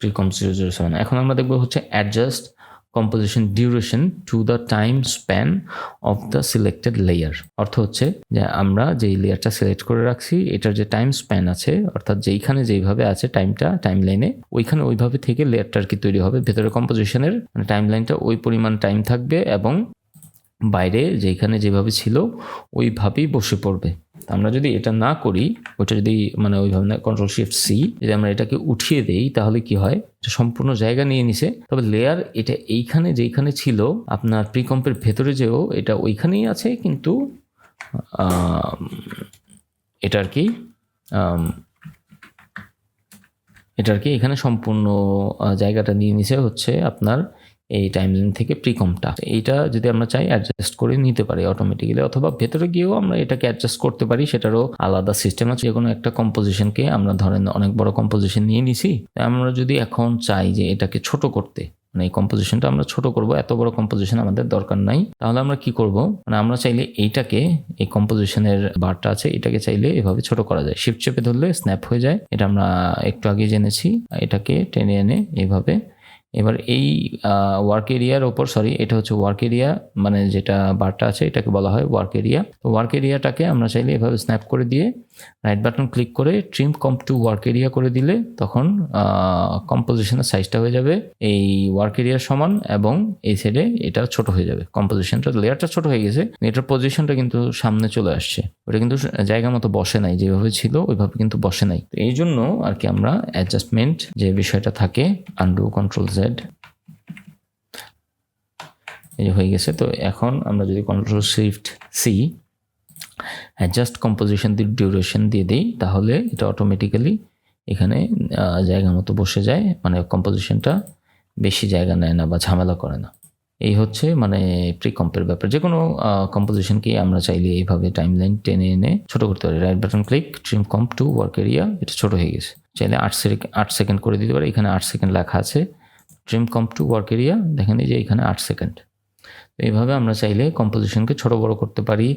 প্রিকম্প 007। এখন আমরা দেখবো হচ্ছে adjust composition duration to the time span of the selected layer. অর্থ হচ্ছে যে আমরা যেই লেয়ারটা সিলেক্ট করে রাখছি এটার যে টাইম স্প্যান আছে, অর্থাৎ যেইখানে যেইভাবে আছে টাইমটা টাইম লাইনে, ওইখানে ওইভাবে থেকে লেয়ারটা আর কি তৈরি হবে। ভেতরে কম্পোজিশনের মানে টাইম লাইনটা ওই পরিমাণ টাইম থাকবে এবং বাইরে যেখানে যেভাবে ছিল ওইভাবেই বসে পড়বে। আমরা যদি এটা না করি, ওইটা যদি মানে ওইভাবে না Ctrl+Shift+C যদি আমরা এটাকে উঠিয়ে দেই, তাহলে কি হয়, এটা সম্পূর্ণ জায়গা নিয়ে নিছে। তবে লেয়ার এটা এইখানে যেইখানে ছিল আপনার প্রিকম্পের ভেতরে যেও এটা ওইখানেই আছে, কিন্তু এটা আর কি এখানে সম্পূর্ণ জায়গাটা নিয়ে নিছে হচ্ছে আপনার এই টাইমলাইন থেকে প্রিকম্পটা। এইটা যদি আমরা চাই অ্যাডজাস্ট করে নিতে পারি অটোমেটিক্যালি, অথবা ভেতরে গিয়েও আমরা এটাকে অ্যাডজাস্ট করতে পারি, সেটারও আলাদা সিস্টেম আছে। যে কোনো একটা কম্পোজিশনকে আমরা ধরেন অনেক বড় কম্পোজিশন নিয়ে নিছি, আমরা যদি এখন চাই যে এটাকে ছোট করতে, মানে এই কম্পোজিশনটা আমরা ছোট করব, এত বড় কম্পোজিশন আমাদের দরকার নাই, তাহলে আমরা কি করব, মানে আমরা চাইলে এইটাকে এই কম্পোজিশনের বারটা আছে এটাকে চাইলে এভাবে ছোট করা যায়, শিফট চেপে ধরলে স্ন্যাপ হয়ে যায়। এটা আমরা একটু আগে জেনেছি। এটাকে টেনে এনে এইভাবে, এবার এই ওয়ার্ক এরিয়ার ওপর, এটা হচ্ছে ওয়ার্ক এরিয়া, মানে যেটা বারটা আছে এটাকে বলা হয় ওয়ার্ক এরিয়া। তো ওয়ার্ক এরিয়াটাকে আমরা চাইলে এভাবে স্ন্যাপ করে দিয়ে রাইট বাটন ক্লিক করে trim comp to work area করে দিলে তখন কম্পোজিশনের সাইজটা হয়ে যাবে এই ওয়ার্ক এরিয়ার সমান, এবং এই সাইডে এটা ছোট হয়ে যাবে। কম্পোজিশনটা লেয়ারটা ছোট হয়ে গেছে, এটার পজিশনটা কিন্তু সামনে চলে আসছে, ওটা কিন্তু জায়গা মতো বসে নাই, যেভাবে ছিল ওইভাবে কিন্তু বসে নাই। তো এই জন্য আর কি আমরা অ্যাডজাস্টমেন্ট যে বিষয়টা থাকে, আনডু Ctrl+Z এই হয়ে গেছে। তো এখন আমরা যদি Ctrl+Shift+C অ্যাডজাস্ট কম্পোজিশন ডিউরেশন দিয়ে দিই, তাহলে এটা অটোমেটিক্যালি এখানে জায়গা মতো বসে যায়, মানে কম্পোজিশনটা বেশি জায়গা নেয় না বা ঝামেলা করে না। এই হচ্ছে মানে প্রিকম্পের ব্যাপার। যে কোনো কম্পোজিশনকে আমরা চাইলে এইভাবে টাইমলাইন টেনে এনে ছোট করতে পারি। Right button click, trim comp to work area, এটা ছোট হয়ে গেছে, চাইলে 8 সেকেন্ড করে দিতে পারি। এখানে 8 সেকেন্ড লেখা আছে, trim comp to work area, দেখেন এই যে এখানে 8 সেকেন্ড। তো এইভাবে আমরা চাইলে কম্পোজিশনকে ছোট বড় করতে পারি,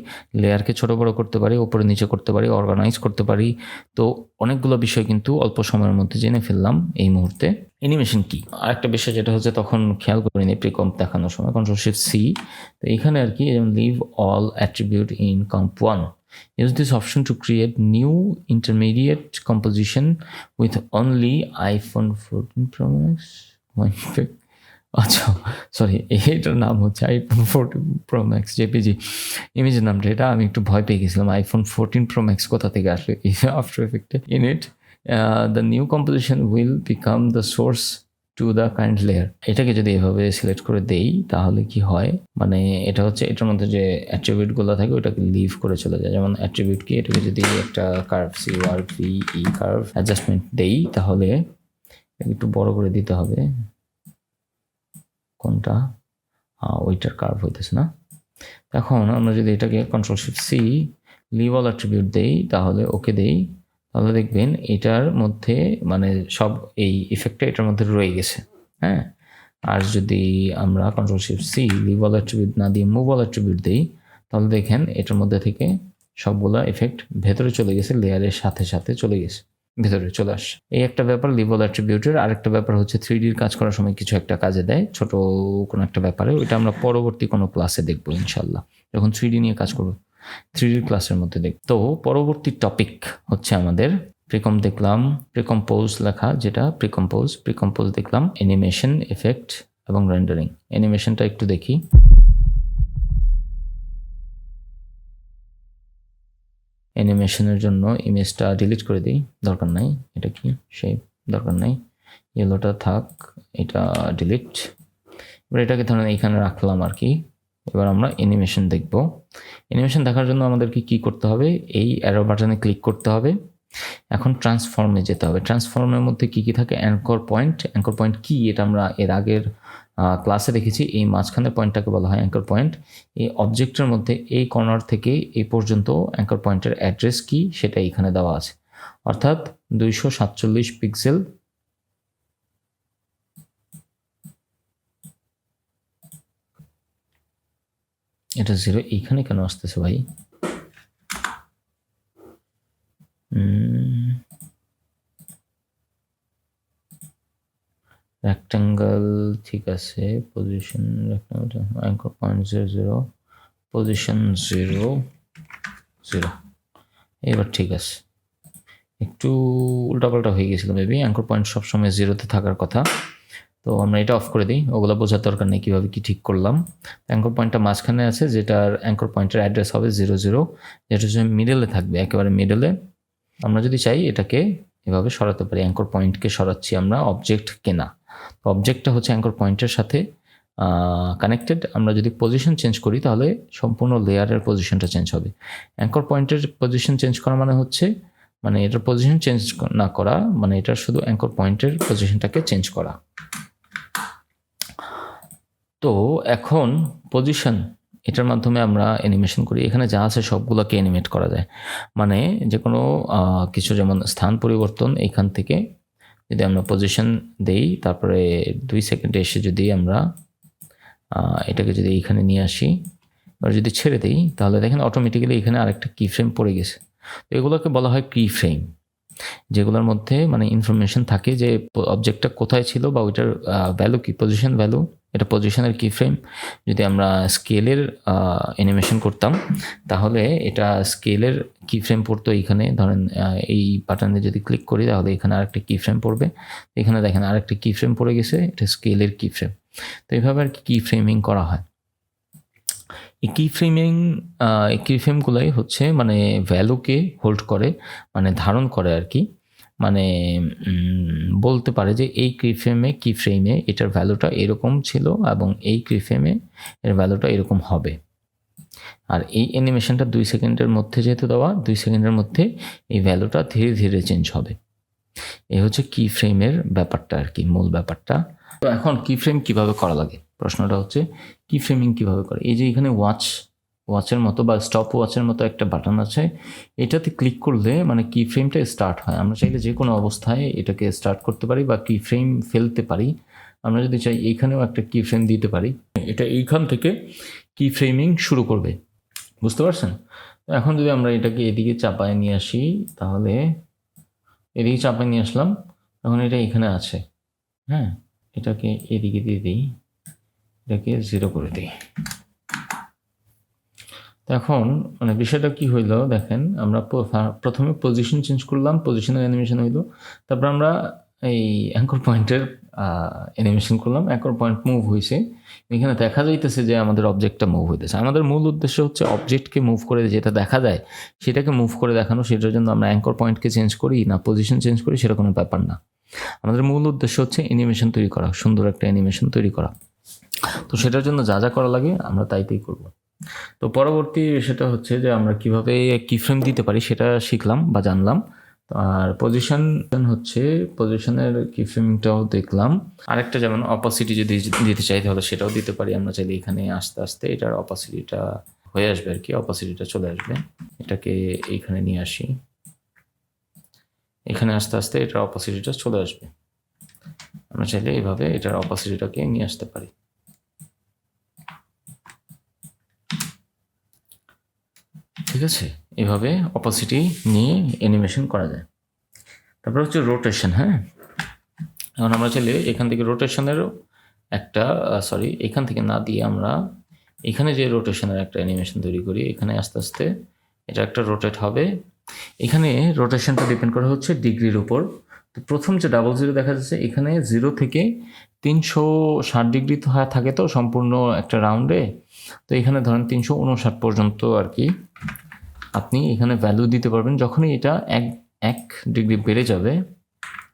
লেয়ারকে ছোট বড় করতে পারি, ওপরে নিচে করতে পারি, অর্গানাইজ করতে পারি। তো অনেকগুলো বিষয় কিন্তু অল্প সময়ের মধ্যে জেনে ফেললাম এই মুহূর্তে। অ্যানিমেশন কি, আরেকটা বিষয় যেটা হচ্ছে তখন খেয়াল করিনি প্রিকম্প দেখানোর সময়, Ctrl+Shift+C। তো এখানে আর কি যেমন leave all attribute in comp 1, use this option to create new intermediate composition with only iPhone 14 Pro Max. আচ্ছা সরি, এটার নাম হচ্ছে iPhone 14 Pro Max JPG ইমেজের নামটা, এটা আমি একটু ভয় পেয়ে গেছিলাম। iPhone 14 Pro Max কোথা থেকে আসবে আফটার এফেক্টে। In it the new composition will become the source to the current layer. এটাকে যদি এভাবে সিলেক্ট করে দেই তাহলে কি হয়, মানে এটা হচ্ছে এটার মধ্যে যে অ্যাট্রিবিউটগুলো থাকে ওটাকে লিভ করে চলে যায়। যেমন অ্যাট্রিবিউট কি, এটাকে যদি একটা কার্ভ CURVE কার্ভ অ্যাডজাস্টমেন্ট দেই, তাহলে একটু বড় করে দিতে হবে, কোনটা ওইটার কার্ভ হইতেছে না, এখন আমরা যদি এটাকে Ctrl+Shift+C লিভ অল অ্যাট্রিবিউট দেই, তাহলে ওকে দেই, তাহলে দেখবেন এটার মধ্যে মানে সব এই ইফেক্টটা এটার মধ্যে রয়ে গেছে। হ্যাঁ, আর যদি আমরা Ctrl+Shift+C লিভ অল অ্যাট্রিবিউট না দিয়ে মুভ অল অ্যাট্রিবিউট দেই, তাহলে দেখেন এটার মধ্যে থেকে সবগুলা এফেক্ট ভেতরে চলে গেছে, লেয়ারের সাথে সাথে চলে গেছে, ভেতরে চলে আসে। এই একটা ব্যাপার লিভ অল অ্যাট্রিবিউটের। আরেকটা ব্যাপার হচ্ছে 3Dর কাজ করার সময় কিছু একটা কাজে দেয়, ছোট কোনো একটা ব্যাপারে, ওইটা আমরা পরবর্তী কোনো ক্লাসে দেখবো ইনশাল্লাহ, যখন 3D নিয়ে কাজ করবো 3Dর ক্লাসের মধ্যে দেখব। তো পরবর্তী টপিক হচ্ছে আমাদের প্রিকম দেখলাম, প্রিকম্পোজ লেখা, যেটা প্রিকম্পোজ দেখলাম, অ্যানিমেশন, এফেক্ট এবং রেন্ডারিং। অ্যানিমেশনটা একটু দেখি। অ্যানিমেশনের জন্য ইমেজটা ডিলিট করে দিই, দরকার নাই। এটা কি শেপ, দরকার নাই, ইয়েলোটা থাক, এটা ডিলিট। এবার এটাকে ধরেন এইখানে রাখলাম আর কি। এবার আমরা অ্যানিমেশন দেখব। অ্যানিমেশন দেখার জন্য আমাদেরকে কি করতে হবে, এই অ্যারো বাটনে ক্লিক করতে হবে। এখন ট্রান্সফর্মে যেতে হবে। ট্রান্সফর্মের মধ্যে কি কি থাকে, অ্যাঙ্কর পয়েন্ট কি, এটা আমরা এর আগের ক্লাসে দেখেছি। এই মাঝখানের পয়েন্টটাকে বলা হয় অ্যাঙ্কর পয়েন্ট। এই অবজেক্টের মধ্যে এই কর্নার থেকে এই পর্যন্ত অ্যাঙ্কর পয়েন্টের অ্যাড্রেস কি সেটা এখানে দেওয়া আছে, অর্থাৎ 247 পিক্সেল। এটা 0 এইখানে কেন আসতেছে ভাই? রেক্টাঙ্গেল ঠিক আছে, position rectangle, anchor point 0 position 0 0। এবার ঠিক আছে, একটু উল্টাপাল্টা হয়ে গেছিল মেবি। অ্যাঙ্কর পয়েন্ট সবসময় 0তে থাকার কথা, তো আমরা এটা অফ করে দিই, ওগুলো বোঝার দরকার নেই কীভাবে কি ঠিক করলাম। অ্যাঙ্কর পয়েন্টটা মাঝখানে আছে, যেটার অ্যাঙ্কর পয়েন্টের অ্যাড্রেস হবে 0 0, যেটা হচ্ছে মিডলে থাকবে, একেবারে মিডলে। আমরা যদি চাই এটাকে এভাবে সরাতে পারি, অ্যাঙ্কর পয়েন্টকে সরাচ্ছি আমরা, অবজেক্টকে না। তো অবজেক্টটা হচ্ছে অ্যাঙ্কর পয়েন্টের সাথে কানেক্টেড। আমরা যদি পজিশন চেঞ্জ করি তাহলে সম্পূর্ণ লেয়ারের পজিশনটা চেঞ্জ হবে। অ্যাঙ্কর পয়েন্টের পজিশন চেঞ্জ করা মানে হচ্ছে, মানে এটার পজিশন চেঞ্জ না করা, মানে এটা শুধু অ্যাঙ্কর পয়েন্টের পজিশনটাকে চেঞ্জ করা। তো এখন পজিশন, এটার মাধ্যমে আমরা অ্যানিমেশন করি। এখানে যা আছে সবগুলোকে অ্যানিমেট করা যায়, মানে যে কোনো কিছু, যেমন স্থান পরিবর্তন, এইখান থেকে যদি আমরা পজিশন দেই, তারপরে 2 সেকেন্ডে এসে যদি আমরা এটাকে যদি এইখানে নিয়ে আসি, আর যদি ছেড়ে দিই, তাহলে দেখেন অটোমেটিক্যালি এখানে আরেকটা কি ফ্রেম পড়ে গেছে। তো এগুলোকে বলা হয় কি ফ্রেম, যেগুলোর মধ্যে মানে ইনফরমেশন থাকে যে অবজেক্টটা কোথায় ছিল বা ওইটার ভ্যালু কি, পজিশন ভ্যালু, এটা পজিশনের কি ফ্রেম। যদি আমরা স্কেলের অ্যানিমেশন করতাম তাহলে এটা স্কেলের কি ফ্রেম পড়তো এইখানে। ধরেন এই বাটনে যদি ক্লিক করি তাহলে এখানে আরেকটা কি ফ্রেম পড়বে, এখানে দেখেন আরেকটা কি ফ্রেম পড়ে গেছে, এটা স্কেলের কি ফ্রেম। তো এইভাবে আর কি ফ্রেমিং করা হয়। এই কি ফ্রেমগুলোই হচ্ছে মানে ভ্যালুকে হোল্ড করে, মানে ধারণ করে আর কি। মানে বলতে পারে যে এই কি ফ্রেমে এটার ভ্যালুটা এরকম ছিল এবং এই কি ফ্রেমে এর ভ্যালুটা এরকম হবে। আর এই অ্যানিমেশনটা 2 সেকেন্ডের মধ্যে যেহেতু দেওয়া, 2 সেকেন্ডের মধ্যে এই ভ্যালুটা ধীরে ধীরে চেঞ্জ হবে। এই হচ্ছে কি ফ্রেমের ব্যাপারটা আর কি, মূল ব্যাপারটা। তো এখন কি ফ্রেম কীভাবে করা লাগে, প্রশ্নটা হচ্ছে কি ফ্রেমিং কীভাবে করে। এই যে এখানে ওয়াচের মতো বা স্টপ ওয়াচের মতো একটা বাটন আছে, এটাতে ক্লিক করলে মানে কি ফ্রেমটা স্টার্ট হয়। আমরা চাইলে যে কোনো অবস্থায় এটাকে স্টার্ট করতে পারি বা কি ফ্রেম ফেলতে পারি। আমরা যদি চাই এইখানেও একটা কি ফ্রেম দিতে পারি, এটা এইখান থেকে কি ফ্রেমিং শুরু করবে, বুঝতে পারছেন? তো এখন যদি আমরা এটাকে এদিকে চাপায় নিয়ে আসি, তাহলে এদিকে চাপায় নিয়ে আসলাম, এখন এটা এখানে আছে। হ্যাঁ, এটাকে এদিকে দিয়ে দিই, এটাকে 0 করে দিই। এখন মানে বিষয়টা কি হইলো দেখেন, আমরা প্রথমে পজিশন চেঞ্জ করলাম, পজিশনের অ্যানিমেশন হইলো, তারপর আমরা এই অ্যাঙ্কর পয়েন্টের অ্যানিমেশন করলাম, অ্যাঙ্কর পয়েন্ট মুভ হয়েছে, এখানে দেখা যাইতেছে যে আমাদের অবজেক্টটা মুভ হইতেছে। আমাদের মূল উদ্দেশ্য হচ্ছে অবজেক্টকে মুভ করে যেটা দেখা যায় সেটাকে মুভ করে দেখানো। সেটার জন্য আমরা অ্যাঙ্কর পয়েন্টকে চেঞ্জ করি না পজিশন চেঞ্জ করি সেটা কোনো ব্যাপার না। আমাদের মূল উদ্দেশ্য হচ্ছে অ্যানিমেশন তৈরি করা, সুন্দর একটা অ্যানিমেশন তৈরি করা। তো সেটার জন্য যা যা করা লাগে আমরা তাই করব। তো পরবর্তী সেটা হচ্ছে যে আমরা কিভাবে কি ফ্রেম দিতে পারি সেটা শিখলাম বা জানলাম। আর পজিশন হচ্ছে পজিশনের কি ফ্রেমিংটাও দেখলাম। আরেকটা যেমন অপাসিটি যদি দিতে চাই তাহলে সেটাও দিতে পারি আমরা চাইলে। এখানে আস্তে আস্তে এটার অপাসিটিটা হয়ে আসবে আর কি, অপাসিটিটা চলে আসবে। এটাকে এইখানে নিয়ে আসি, এখানে আস্তে আস্তে এটার অপাসিটিটা চলে আসবে। আমরা চাইলে এইভাবে এটার অপাসিটিটাকে নিয়ে আসতে পারি। ঠিক আছে, এভাবে অপাসিটি নিয়ে অ্যানিমেশন করা যায়। তারপর হচ্ছে রোটেশন। হ্যাঁ, এখন আমরা চাইলে এখান থেকে রোটেশনেরও একটা এখান থেকে না দিয়ে আমরা এখানে যে রোটেশনের একটা অ্যানিমেশন তৈরি করি। এখানে আস্তে আস্তে এটা একটা রোটেট হবে। এখানে রোটেশনটা ডিপেন্ড করা হচ্ছে ডিগ্রির উপর। তো প্রথম যে 00 দেখা যাচ্ছে এখানে 0 থেকে 360 ডিগ্রি তো থাকে তো সম্পূর্ণ একটা রাউন্ডে। তো এখানে ধরেন 359 পর্যন্ত আর কি আপনি এখানে ভ্যালু দিতে পারবেন। যখনই এটা এক ডিগ্রি বেড়ে যাবে,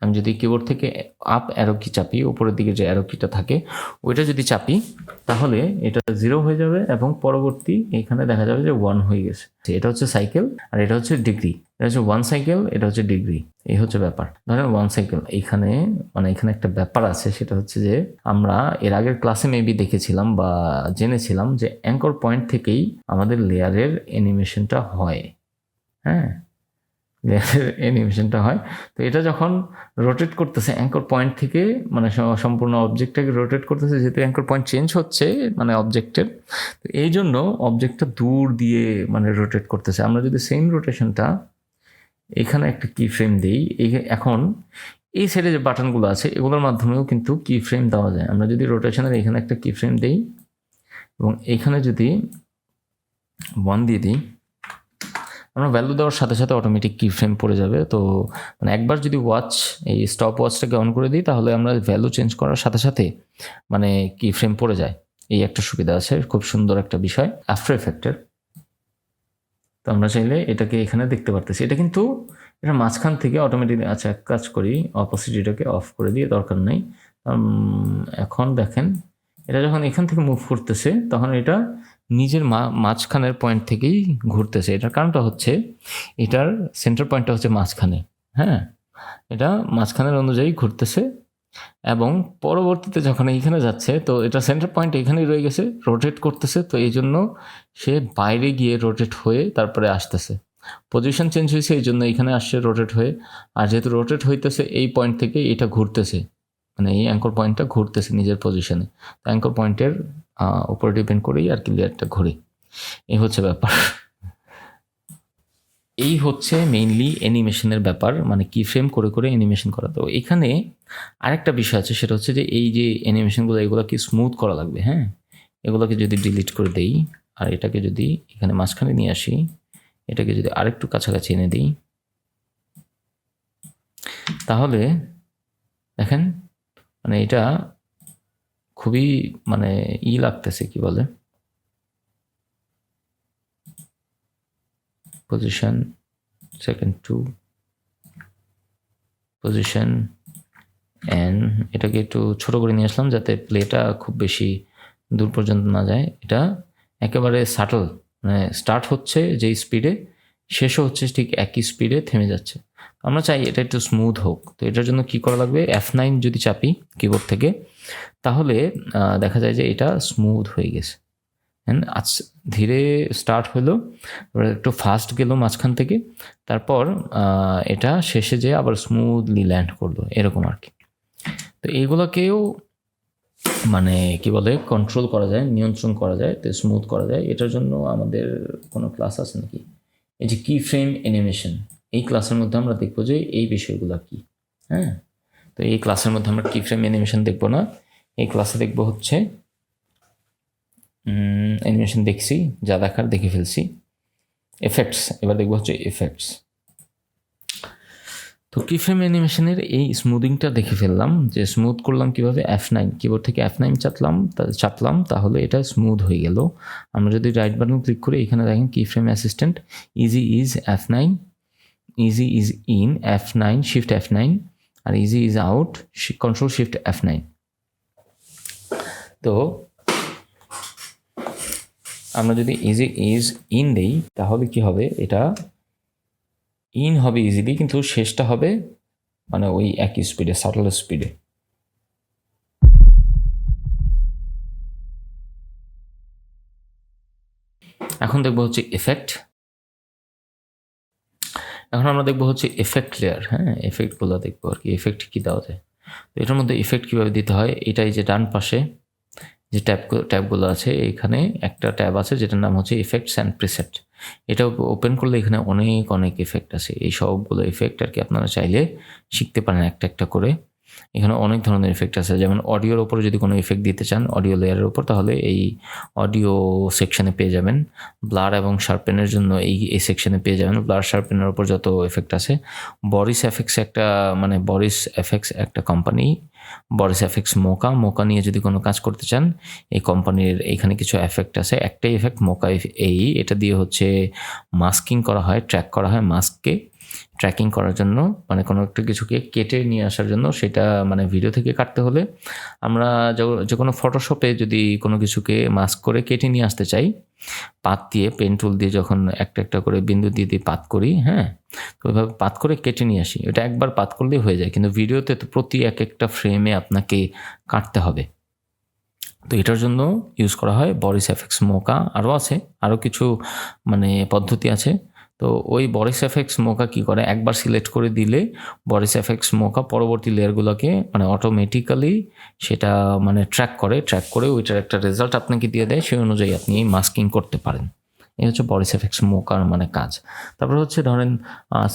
আমি যদি কিবোর্ড থেকে আপ অ্যারো কি চাপি, উপরের দিকে যে অ্যারো কিটা থাকে ওইটা যদি চাপি তাহলে এটা 0 হয়ে যাবে এবং পরবর্তী এখানে দেখা যাবে যে 1 হয়ে গেছে। এটা হচ্ছে সাইকেল আর এটা হচ্ছে ডিগ্রি। এটা হচ্ছে 1 সাইকেল, এটা হচ্ছে ডিগ্রি। এই হচ্ছে ব্যাপার। ধরেন 1 সাইকেল এখানে এখানে একটা ব্যাপার আছে, সেটা হচ্ছে যে আমরা এর আগের ক্লাসে মেবি দেখেছিলাম বা জেনেছিলাম যে অ্যাঙ্কর পয়েন্ট থেকেই আমাদের লেয়ারের অ্যানিমেশনটা হয়। হ্যাঁ, লেয়ারের অ্যানিমেশনটা হয়। তো এটা যখন রোটেট করতেছে অ্যাঙ্কর পয়েন্ট থেকে, সম্পূর্ণ অবজেক্টটাকে রোটেট করতেছে, যেহেতু অ্যাঙ্কর পয়েন্ট চেঞ্জ হচ্ছে অবজেক্টের, তো এই জন্য অবজেক্টটা দূর দিয়ে রোটেট করতেছে। আমরা যদি সেম রোটেশনটা এখানে একটা কি ফ্রেম দিই, এখন এই সাইডে যে বাটনগুলো আছে এগুলোর মাধ্যমেও কিন্তু কি ফ্রেম দেওয়া যায়। আমরা যদি রোটেশনের এখানে একটা কি ফ্রেম দিই এবং এখানে যদি 1 দিয়ে দিই, আমরা ভ্যালু দেওয়ার সাথে সাথে অটোমেটিক কি ফ্রেম পড়ে যাবে। তো একবার যদি এই স্টপ ওয়াচটাকে অন করে দিই তাহলে আমরা ভ্যালু চেঞ্জ করার সাথে সাথে কি ফ্রেম পড়ে যায়। এই একটা সুবিধা আছে, খুব সুন্দর একটা বিষয় আফটার এফেক্টের। তো আমরা চাইলে এটাকে এখানে দেখতে পারতেছি। এটা কিন্তু এটা মাঝখান থেকে অটোমেটিক। আচ্ছা, এক কাজ করি, অপোসিটিটাকে অফ করে দিয়ে, দরকার নেই। এখন দেখেন এটা যখন এখান থেকে মুভ করতেছে তখন এটা নিজের মাঝখানের পয়েন্ট থেকেই ঘুরতেছে। এটার কারণটা হচ্ছে এটার সেন্টার পয়েন্টটা হচ্ছে মাঝখানে। হ্যাঁ, এটা মাঝখানের অনুযায়ী ঘুরতেছে এবং পরবর্তীতে যখন এইখানে যাচ্ছে তো এটা সেন্টার পয়েন্ট এখানেই রয়ে গেছে, রোটেট করতেছে। তো এই জন্য সে বাইরে গিয়ে রোটেট হয়ে তারপরে আসতেছে। পজিশন চেঞ্জ হয়েছে এই জন্য এখানে আসছে রোটেট হয়ে। আর যেহেতু রোটেট হইতেছে এই পয়েন্ট থেকে এটা ঘুরতেছে, এই অ্যাঙ্কর পয়েন্টটা ঘুরতেছে নিজের পজিশনে। অ্যাঙ্কর পয়েন্টের উপর ডিপেন্ড করেই আর কি লেয়ারটা ঘুরে। এই হচ্ছে ব্যাপার। এই হচ্ছে মেইনলি অ্যানিমেশনের ব্যাপার, কি ফ্রেম করে করে অ্যানিমেশন করা। তো এখানে আরেকটা বিষয় আছে, সেটা হচ্ছে যে এই যে অ্যানিমেশনগুলো এগুলোকে স্মুথ করা লাগবে। হ্যাঁ, এগুলোকে যদি ডিলিট করে দেই আর এটাকে যদি এখানে মাঝখানে নিয়ে আসি, এটাকে যদি আরেকটু কাছাকাছি এনে দিই, তাহলে দেখেন এটা খুবই লাগতেছে, কি বলে, position second to position n, এটাকে একটু ছোট করে নিয়ে আসলাম যাতে প্লেটা খুব বেশি দূর পর্যন্ত না যায়। এটা একেবারে সাটল, স্টার্ট হচ্ছে যেই স্পিডে শেষও হচ্ছে ঠিক একই স্পিডে থেমে যাচ্ছে। আমরা চাই এটা একটু স্মুথ হোক। তো এটার জন্য কি করা লাগবে, F9 যদি চাপি কিবোর্ড থেকে তাহলে দেখা যায় যে এটা স্মুথ হয়ে গেছে। ধীরে স্টার্ট হলো, একটু ফাস্ট গেল মাঝখান থেকে, তারপর এটা শেষে যেয়ে আবার স্মুথলি ল্যান্ড করলো, এরকম আর কি। তো এইগুলোকেও কি বলে কন্ট্রোল করা যায়, নিয়ন্ত্রণ করা যায়, তো স্মুথ করা যায়। এটার জন্য আমাদের কোনো ক্লাস আছে নাকি? এই যে কি ফ্রেম অ্যানিমেশন, এই ক্লাসের মধ্যে আমরা দেখবো যে এই বিষয়গুলো কি। হ্যাঁ, তো এই ক্লাসের মধ্যে আমরা কি ফ্রেম অ্যানিমেশন দেখবো না, এই ক্লাসে দেখবো হচ্ছে অ্যানিমেশন দেখছি, যা দেখার দেখে ফেলছি। এফেক্টস এবার দেখবো হচ্ছে এফেক্টস। তো কি ফ্রেম অ্যানিমেশনের এই স্মুদিংটা দেখে ফেললাম, যে স্মুথ করলাম কিভাবে, F9 কিবোর্ড থেকে F9 চাপলাম তাহলে এটা স্মুথ হয়ে গেল। আমরা যদি রাইট বাটন ক্লিক করে এখানে দেখেন কি frame assistant, easy ease F9, easy ease in F9, shift F9, আর easy ease out control shift F9। তো আমরা যদি ইজি ইজ ইন দেই তাহলে কি হবে, এটা ইন হবে ইজিলি, কিন্তু শেষটা হবে মানে ওই একই স্পিডে, সাটল স্পিডে। এখন দেখবো হচ্ছে এফেক্ট। এখন আমরা দেখবো হচ্ছে এফেক্ট লেয়ার। হ্যাঁ, এফেক্টগুলো দেখবো আর কি, এফেক্ট কী দেওয়া যায়। তো এটার মধ্যে এফেক্ট কীভাবে দিতে হয়, এটাই যে ডান পাশে যে ট্যাবগুলো আছে, এখানে একটা ট্যাব আছে যেটার নাম হচ্ছে ইফেক্টস অ্যান্ড প্রিসেট। এটা ওপেন করলে এখানে অনেক ইফেক্ট আছে। এই সবগুলো ইফেক্ট আর কি আপনারা চাইলে শিখতে পারেন একটা একটা করে। এখানে অনেক ধরনের ইফেক্ট আছে, যেমন অডিওর ওপরে যদি কোনো ইফেক্ট দিতে চান অডিও লেয়ারের ওপর, তাহলে এই অডিও সেকশনে পেয়ে যাবেন। ব্লার এবং শার্পেনের জন্য এই সেকশনে পেয়ে যাবেন। ব্লার শার্পেনের ওপর যত এফেক্ট আছে, বরিস এফেক্টস একটা কোম্পানি, বরিস এফেক্টস মোকা নিয়ে যদি কোনো কাজ করতে চান, এই কোম্পানির এইখানে কিছু এফেক্ট আছে। একটাই এফেক্ট মোকা এটা দিয়ে হচ্ছে মাস্কিং করা হয়, ট্র্যাক করা হয় মাস্ককে ট্র্যাকিং করার জন্য, মানে কোনো একটা কিছুকে কেটে নিয়ে আসার জন্য। সেটা মানে ভিডিও থেকে কাটতে হলে আমরা যে কোনো ফটোশপে যদি কোনো কিছুকে মাস্ক করে কেটে নিয়ে আসতে চাই, পাত দিয়ে পেন টুল দিয়ে যখন একটা একটা করে বিন্দু দিয়ে পাত করি, হ্যাঁ, তো ওইভাবে পাত করে কেটে নিয়ে আসি। এটা একবার পাত করলেই হয়ে যায়, কিন্তু ভিডিওতে তো প্রতি একটা ফ্রেমে আপনাকে কাটতে হবে। তো এটার জন্য ইউজ করা হয় বরিস এফেক্টস মোকা। আরও আছে, আরও কিছু মানে পদ্ধতি আছে। তো ওই বরিস এফেক্টস মোকা কী করে, একবার সিলেক্ট করে দিলে বরিস এফেক্টস মোকা পরবর্তী লেয়ারগুলোকে মানে অটোমেটিক্যালি সেটা মানে ট্র্যাক করে ওইটার একটা রেজাল্ট আপনাকে দিয়ে দেয়। সেই অনুযায়ী আপনি মাস্কিং করতে পারেন। এই হচ্ছে বরিস এফেক্টস মোকার মানে কাজ। তারপরে হচ্ছে ধরেন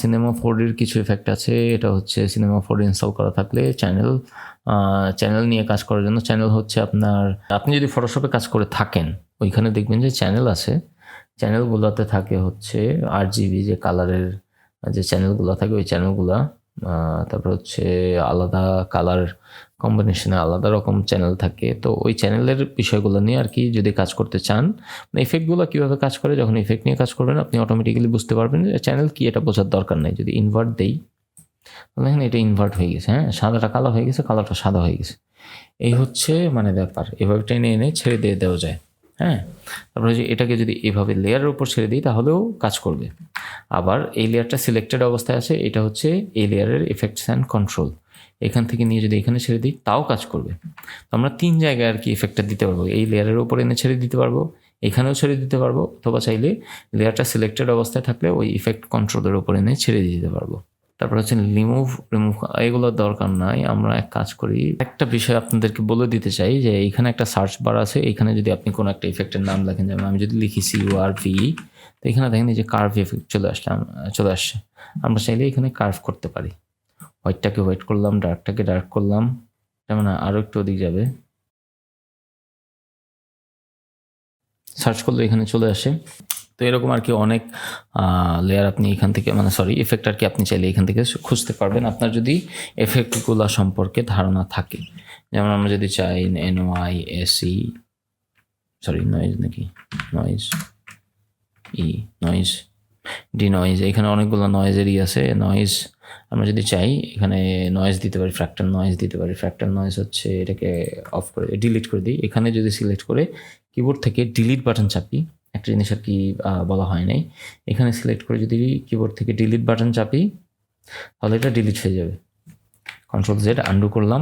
সিনেমা 4Dর কিছু এফেক্ট আছে। এটা হচ্ছে সিনেমা 4D ইনস্টল করা থাকলে চ্যানেল নিয়ে কাজ করার জন্য। চ্যানেল হচ্ছে আপনি যদি ফটোশপে কাজ করে থাকেন, ওইখানে দেখবেন যে চ্যানেল আছে। চ্যানেলগুলোতে থাকে হচ্ছে RGB যে কালারের যে চ্যানেলগুলো থাকে, ওই চ্যানেলগুলো। তারপর হচ্ছে আলাদা কালার কম্বিনেশনে আলাদা রকম চ্যানেল থাকে। তো ওই চ্যানেলের বিষয়গুলো নিয়ে আর কি যদি কাজ করতে চান, মানে ইফেক্টগুলো কীভাবে কাজ করে, যখন ইফেক্ট নিয়ে কাজ করবেন আপনি অটোমেটিক্যালি বুঝতে পারবেন যে চ্যানেল কি, এটা বোঝার দরকার নেই। যদি ইনভার্ট দেই, দেখেন এটা ইনভার্ট হয়ে গেছে, হ্যাঁ, সাদাটা কালো হয়ে গেছে, কালোটা সাদা হয়ে গেছে। এই হচ্ছে মানে ব্যাপার। এভাবে টেনে এনে ছেড়ে দিয়ে দেওয়া যায়। হ্যাঁ, তারপরে যে এটাকে যদি এভাবে লেয়ারের উপর ছেড়ে দিই তাহলেও কাজ করবে। আবার এই লেয়ারটা সিলেক্টেড অবস্থায় আছে, এটা হচ্ছে এই লেয়ারের ইফেক্টস অ্যান্ড কন্ট্রোল। এখান থেকে নিয়ে যদি এখানে ছেড়ে দিই তাও কাজ করবে। তো আমরা 3 জায়গায় আর কি ইফেক্টটা দিতে পারবো। এই লেয়ারের উপর এনে ছেড়ে দিতে পারবো, এখানেও ছেড়ে দিতে পারবো, অথবা চাইলে লেয়ারটা সিলেক্টেড অবস্থায় থাকলে ওই ইফেক্ট কন্ট্রোলের উপর এনে ছেড়ে দিতে পারবো। তারপর হচ্ছে রিমুভ, এগুলোর দরকার নাই। আমরা এক কাজ করি, একটা বিষয় আপনাদেরকে বলে দিতে চাই যে এইখানে একটা সার্চ বার আছে। এখানে যদি আপনি কোনো একটা ইফেক্টের নাম লেখেন, যেমন আমি যদি লিখি CURV, তো এখানে দেখেন এই যে কার্ভ ইফেক্ট চলে আসছে। আমরা চাইলে এখানে কার্ভ করতে পারি। হোয়াইটটাকে হোয়াইট করলাম, ডার্কটাকে ডার্ক করলাম, যেমন আরও একটু ওদিক যাবে। সার্চ করলে এখানে চলে আসে। তো এরকম আর কি অনেক লেয়ার আপনি এখান থেকে ইফেক্ট আর কি আপনি চাইলে এখান থেকে খুঁজতে পারবেন, আপনার যদি এফেক্টগুলো সম্পর্কে ধারণা থাকে। যেমন আমরা যদি চাই নয়েজ ডিনয়েজ, এখানে অনেকগুলো নয়েজেরই আছে। নয়েজ আমরা যদি চাই এখানে নয়েজ দিতে পারি, ফ্র্যাক্টাল নয়েজ দিতে পারি। ফ্র্যাক্টাল নয়েজ হচ্ছে এটাকে অফ করে ডিলিট করে দিই। এখানে যদি সিলেক্ট করে কিবোর্ড থেকে ডিলিট বাটন চাপি, একটা জিনিস আর কি বলা হয় নাই, এখানে সিলেক্ট করে যদি কিবোর্ড থেকে ডিলিট বাটন চাপি তাহলে এটা ডিলিট হয়ে যাবে। Ctrl Z আন্ডু করলাম।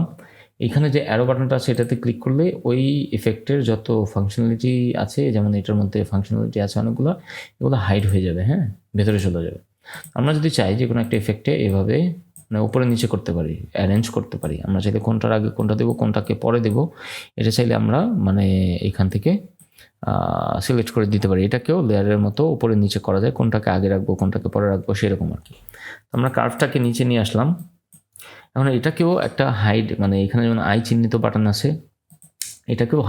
এখানে যে অ্যারো বাটনটা আছে এটাতে ক্লিক করলে ওই ইফেক্টের যত ফাংশনালিটি আছে, যেমন এটার মধ্যে ফাংশনালিটি আছে অনেকগুলো, এগুলো হাইড হয়ে যাবে, হ্যাঁ, ভেতরে চলে যাবে। আমরা যদি চাই যে কোনো একটা ইফেক্টে এভাবে মানে উপরে নিচে করতে পারি, অ্যারেঞ্জ করতে পারি। আমরা চাইলে কোনটার আগে কোনটা দেবো, কোনটাকে পরে দেবো, এটা চাইলে আমরা মানে এখান থেকে সিলেক্ট করে দিতে পারি। এটাকেও লেয়ারের মতো উপরে নিচে করা যায়, কোনটাকে আগে রাখবো কোনটাকে পরে রাখবো সেরকম আর কি। আমরা কার্ভটাকে নিচে নিয়ে আসলাম। এখন এটাকেও একটা হাইড, মানে এখানে যেমন আই চিহ্নিত বাটন আছে, এটাকেও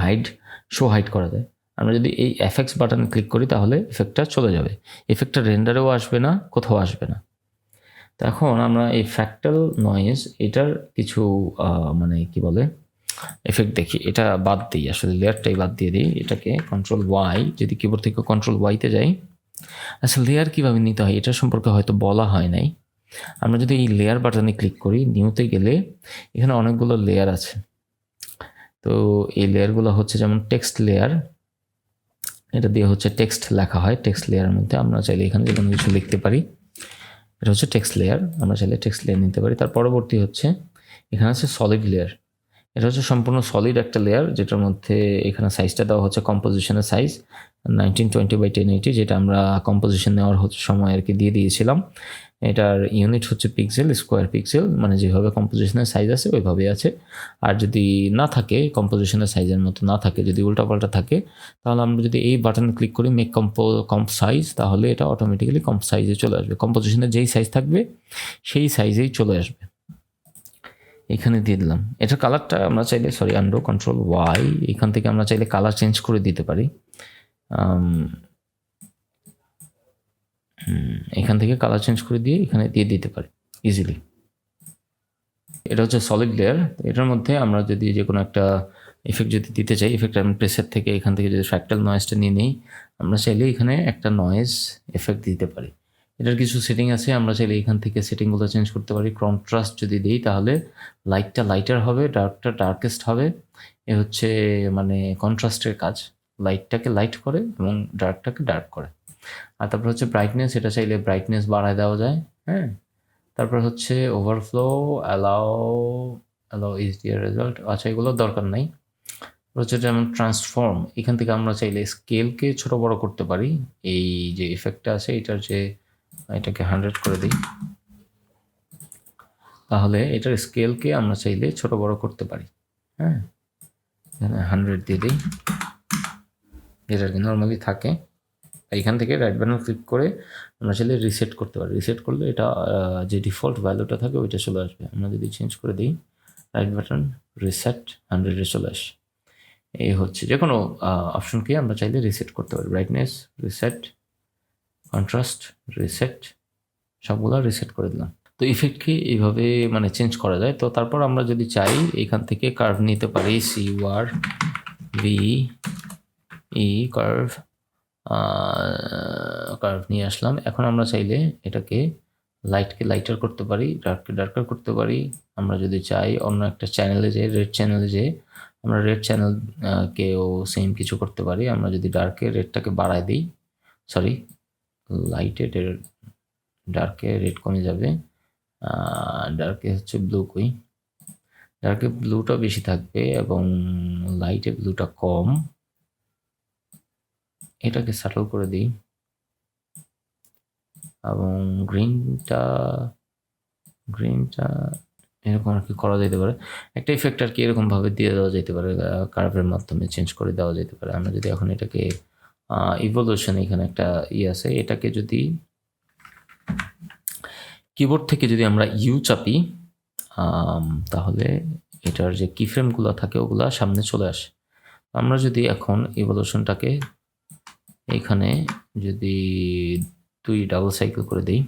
শো হাইড করা যায়। আমরা যদি এই এফেক্টস বাটনে ক্লিক করি তাহলে ইফেক্টটা চলে যাবে, ইফেক্টটা রেন্ডারেও আসবে না, কোথাও আসবে না। তো এখন আমরা এই ফ্র্যাক্টাল নয়েজ এটার কিছু মানে কি বলে এফেক্ট দেখি। এটা বাদ দিই, আসলে লেয়ারটাই বাদ দিয়ে দিই। এটাকে Ctrl+Y, যদি কিবোর্ড থেকে Ctrl+Y-তে যাই, আচ্ছা লেয়ার কীভাবে নিতে হয় এটা সম্পর্কে হয়তো বলা হয় নাই। আমরা যদি এই লেয়ার বাটনে ক্লিক করি, নিউতে গেলে এখানে অনেকগুলো লেয়ার আছে। তো এই লেয়ারগুলো হচ্ছে যেমন টেক্সট লেয়ার, এটা দিয়ে হচ্ছে টেক্সট লেখা হয়। টেক্সট লেয়ারের মধ্যে আমরা চাইলে এখানে যে কোনো কিছু লিখতে পারি। এটা হচ্ছে টেক্সট লেয়ার, আমরা চাইলে টেক্সট লেয়ার নিতে পারি। তার পরবর্তী হচ্ছে এখানে আছে সলিড লেয়ার। এটা হচ্ছে সম্পূর্ণ সলিড একটা লেয়ার, যেটার মধ্যে এখানে সাইজটা দেওয়া হচ্ছে কম্পোজিশনের সাইজ 1920x1080, যেটা আমরা কম্পোজিশন নেওয়ার সময় আর কি দিয়ে দিয়েছিলাম। এটার ইউনিট হচ্ছে পিক্সেল, স্কোয়ার পিক্সেল, মানে যেভাবে কম্পোজিশনের সাইজ আছে ওইভাবেই আছে। আর যদি না থাকে কম্পোজিশনের সাইজের মতো না থাকে, যদি উল্টাপাল্টা থাকে, তাহলে আমরা যদি এই বাটনে ক্লিক করি মেক কম্প সাইজ, তাহলে এটা অটোমেটিক্যালি কম্প সাইজে চলে আসবে। কম্পোজিশনের যেই সাইজ থাকবে সেই সাইজেই চলে আসবে। এখানে দিয়ে দিলাম। এটার কালারটা আমরা চাইলে আন্ডার কন্ট্রোল ওয়াই, এখান থেকে আমরা চাইলে কালার চেঞ্জ করে দিতে পারি। এখান থেকে কালার চেঞ্জ করে দিয়ে এখানে দিয়ে দিতে পারি ইজিলি। এটা হচ্ছে সলিড লেয়ার। এটার মধ্যে আমরা যদি যে কোনো একটা এফেক্ট যদি দিতে চাই, এফেক্ট আমি প্রেসের থেকে এখান থেকে যদি ফ্র্যাক্টাল নয়েজটা নিয়ে নিই, আমরা চাইলে এখানে একটা নয়েজ এফেক্ট দিতে পারি। এটার কিছু সেটিং আছে, আমরা চাইলে এখান থেকে সেটিংগুলো চেঞ্জ করতে পারি। কন্ট্রাস্ট যদি দিই তাহলে লাইটটা লাইটার হবে, ডার্কটা ডার্কেস্ট হবে। এ হচ্ছে মানে কন্ট্রাস্টের কাজ, লাইটটাকে লাইট করে এবং ডার্কটাকে ডার্ক করে। আর তারপর হচ্ছে ব্রাইটনেস, এটা চাইলে ব্রাইটনেস বাড়ায় দেওয়া যায়। হ্যাঁ, তারপর হচ্ছে overflow, allow is dear result, আচ্ছা এগুলো দরকার নাই। হচ্ছে যেমন ট্রান্সফর্ম, এখান থেকে আমরা চাইলে স্কেলকে ছোট বড় করতে পারি। এই যে ইফেক্টটা আছে এটাকে 100 করে দিই, তাহলে এটার স্কেলকে আমরা চাইলে ছোট বড় করতে পারি। হ্যাঁ, 100 দিয়ে দিই, যেটা কি নর্মালি থাকে। এখান থেকে রাইট বাটন ক্লিক করে আমরা চাইলে রিসেট করতে পারি। রিসেট করলে এটা যে ডিফল্ট ভ্যালুটা থাকে ওইটা চলে আসবে। আমরা যদি চেঞ্জ করে দিই রাইট বাটন রিসেট 100-এ চলে আসে। এই হচ্ছে যে কোনো অপশনকে আমরা চাইলে রিসেট করতে পারি। ব্রাইটনেস রিসেট, কন্ট্রাস্ট রিসেট, সবগুলো রিসেট করে দিলাম। তো ইফেক্টকে এইভাবে মানে চেঞ্জ করা যায়। তো তারপর আমরা যদি চাই এখান থেকে কার্ভ নিতে পারি, CURVE কার্ভ নিয়ে আসলাম। এখন আমরা চাইলে এটাকে লাইটকে লাইটার করতে পারি, ডার্ককে ডার্কার করতে পারি। আমরা যদি চাই অন্য একটা চ্যানেলে যে রেড চ্যানেলে যে আমরা রেড চ্যানেল কেও সেম কিছু করতে পারি। আমরা যদি ডার্কে রেডটাকে বাড়ায় দিই, লাইটে ডার্কে রেড কমে যাবে, ডার্কে হচ্ছে ব্লু ডার্কে ব্লুটা বেশি থাকবে এবং লাইটে ব্লুটা কম। এটাকে সাটল করে দিই এবং গ্রিনটা এরকম আর কি করা যেতে পারে। একটা ইফেক্ট আর কি এরকমভাবে দিয়ে দেওয়া যেতে পারে, কার্ভের মাধ্যমে চেঞ্জ করে দেওয়া যেতে পারে। আমরা যদি এখন এটাকে ইভলিউশন, এখানে একটা আছে, এটাকে যদি কিবোর্ড থেকে যদি আমরা ইউ চাপি তাহলে এটার যে কিফ্রেমগুলো থাকে ওগুলা সামনে চলে আসে। আমরা যদি এখন ইভলিউশনটাকে এখানে যদি 2 ডাবল সাইকেল করে দিই,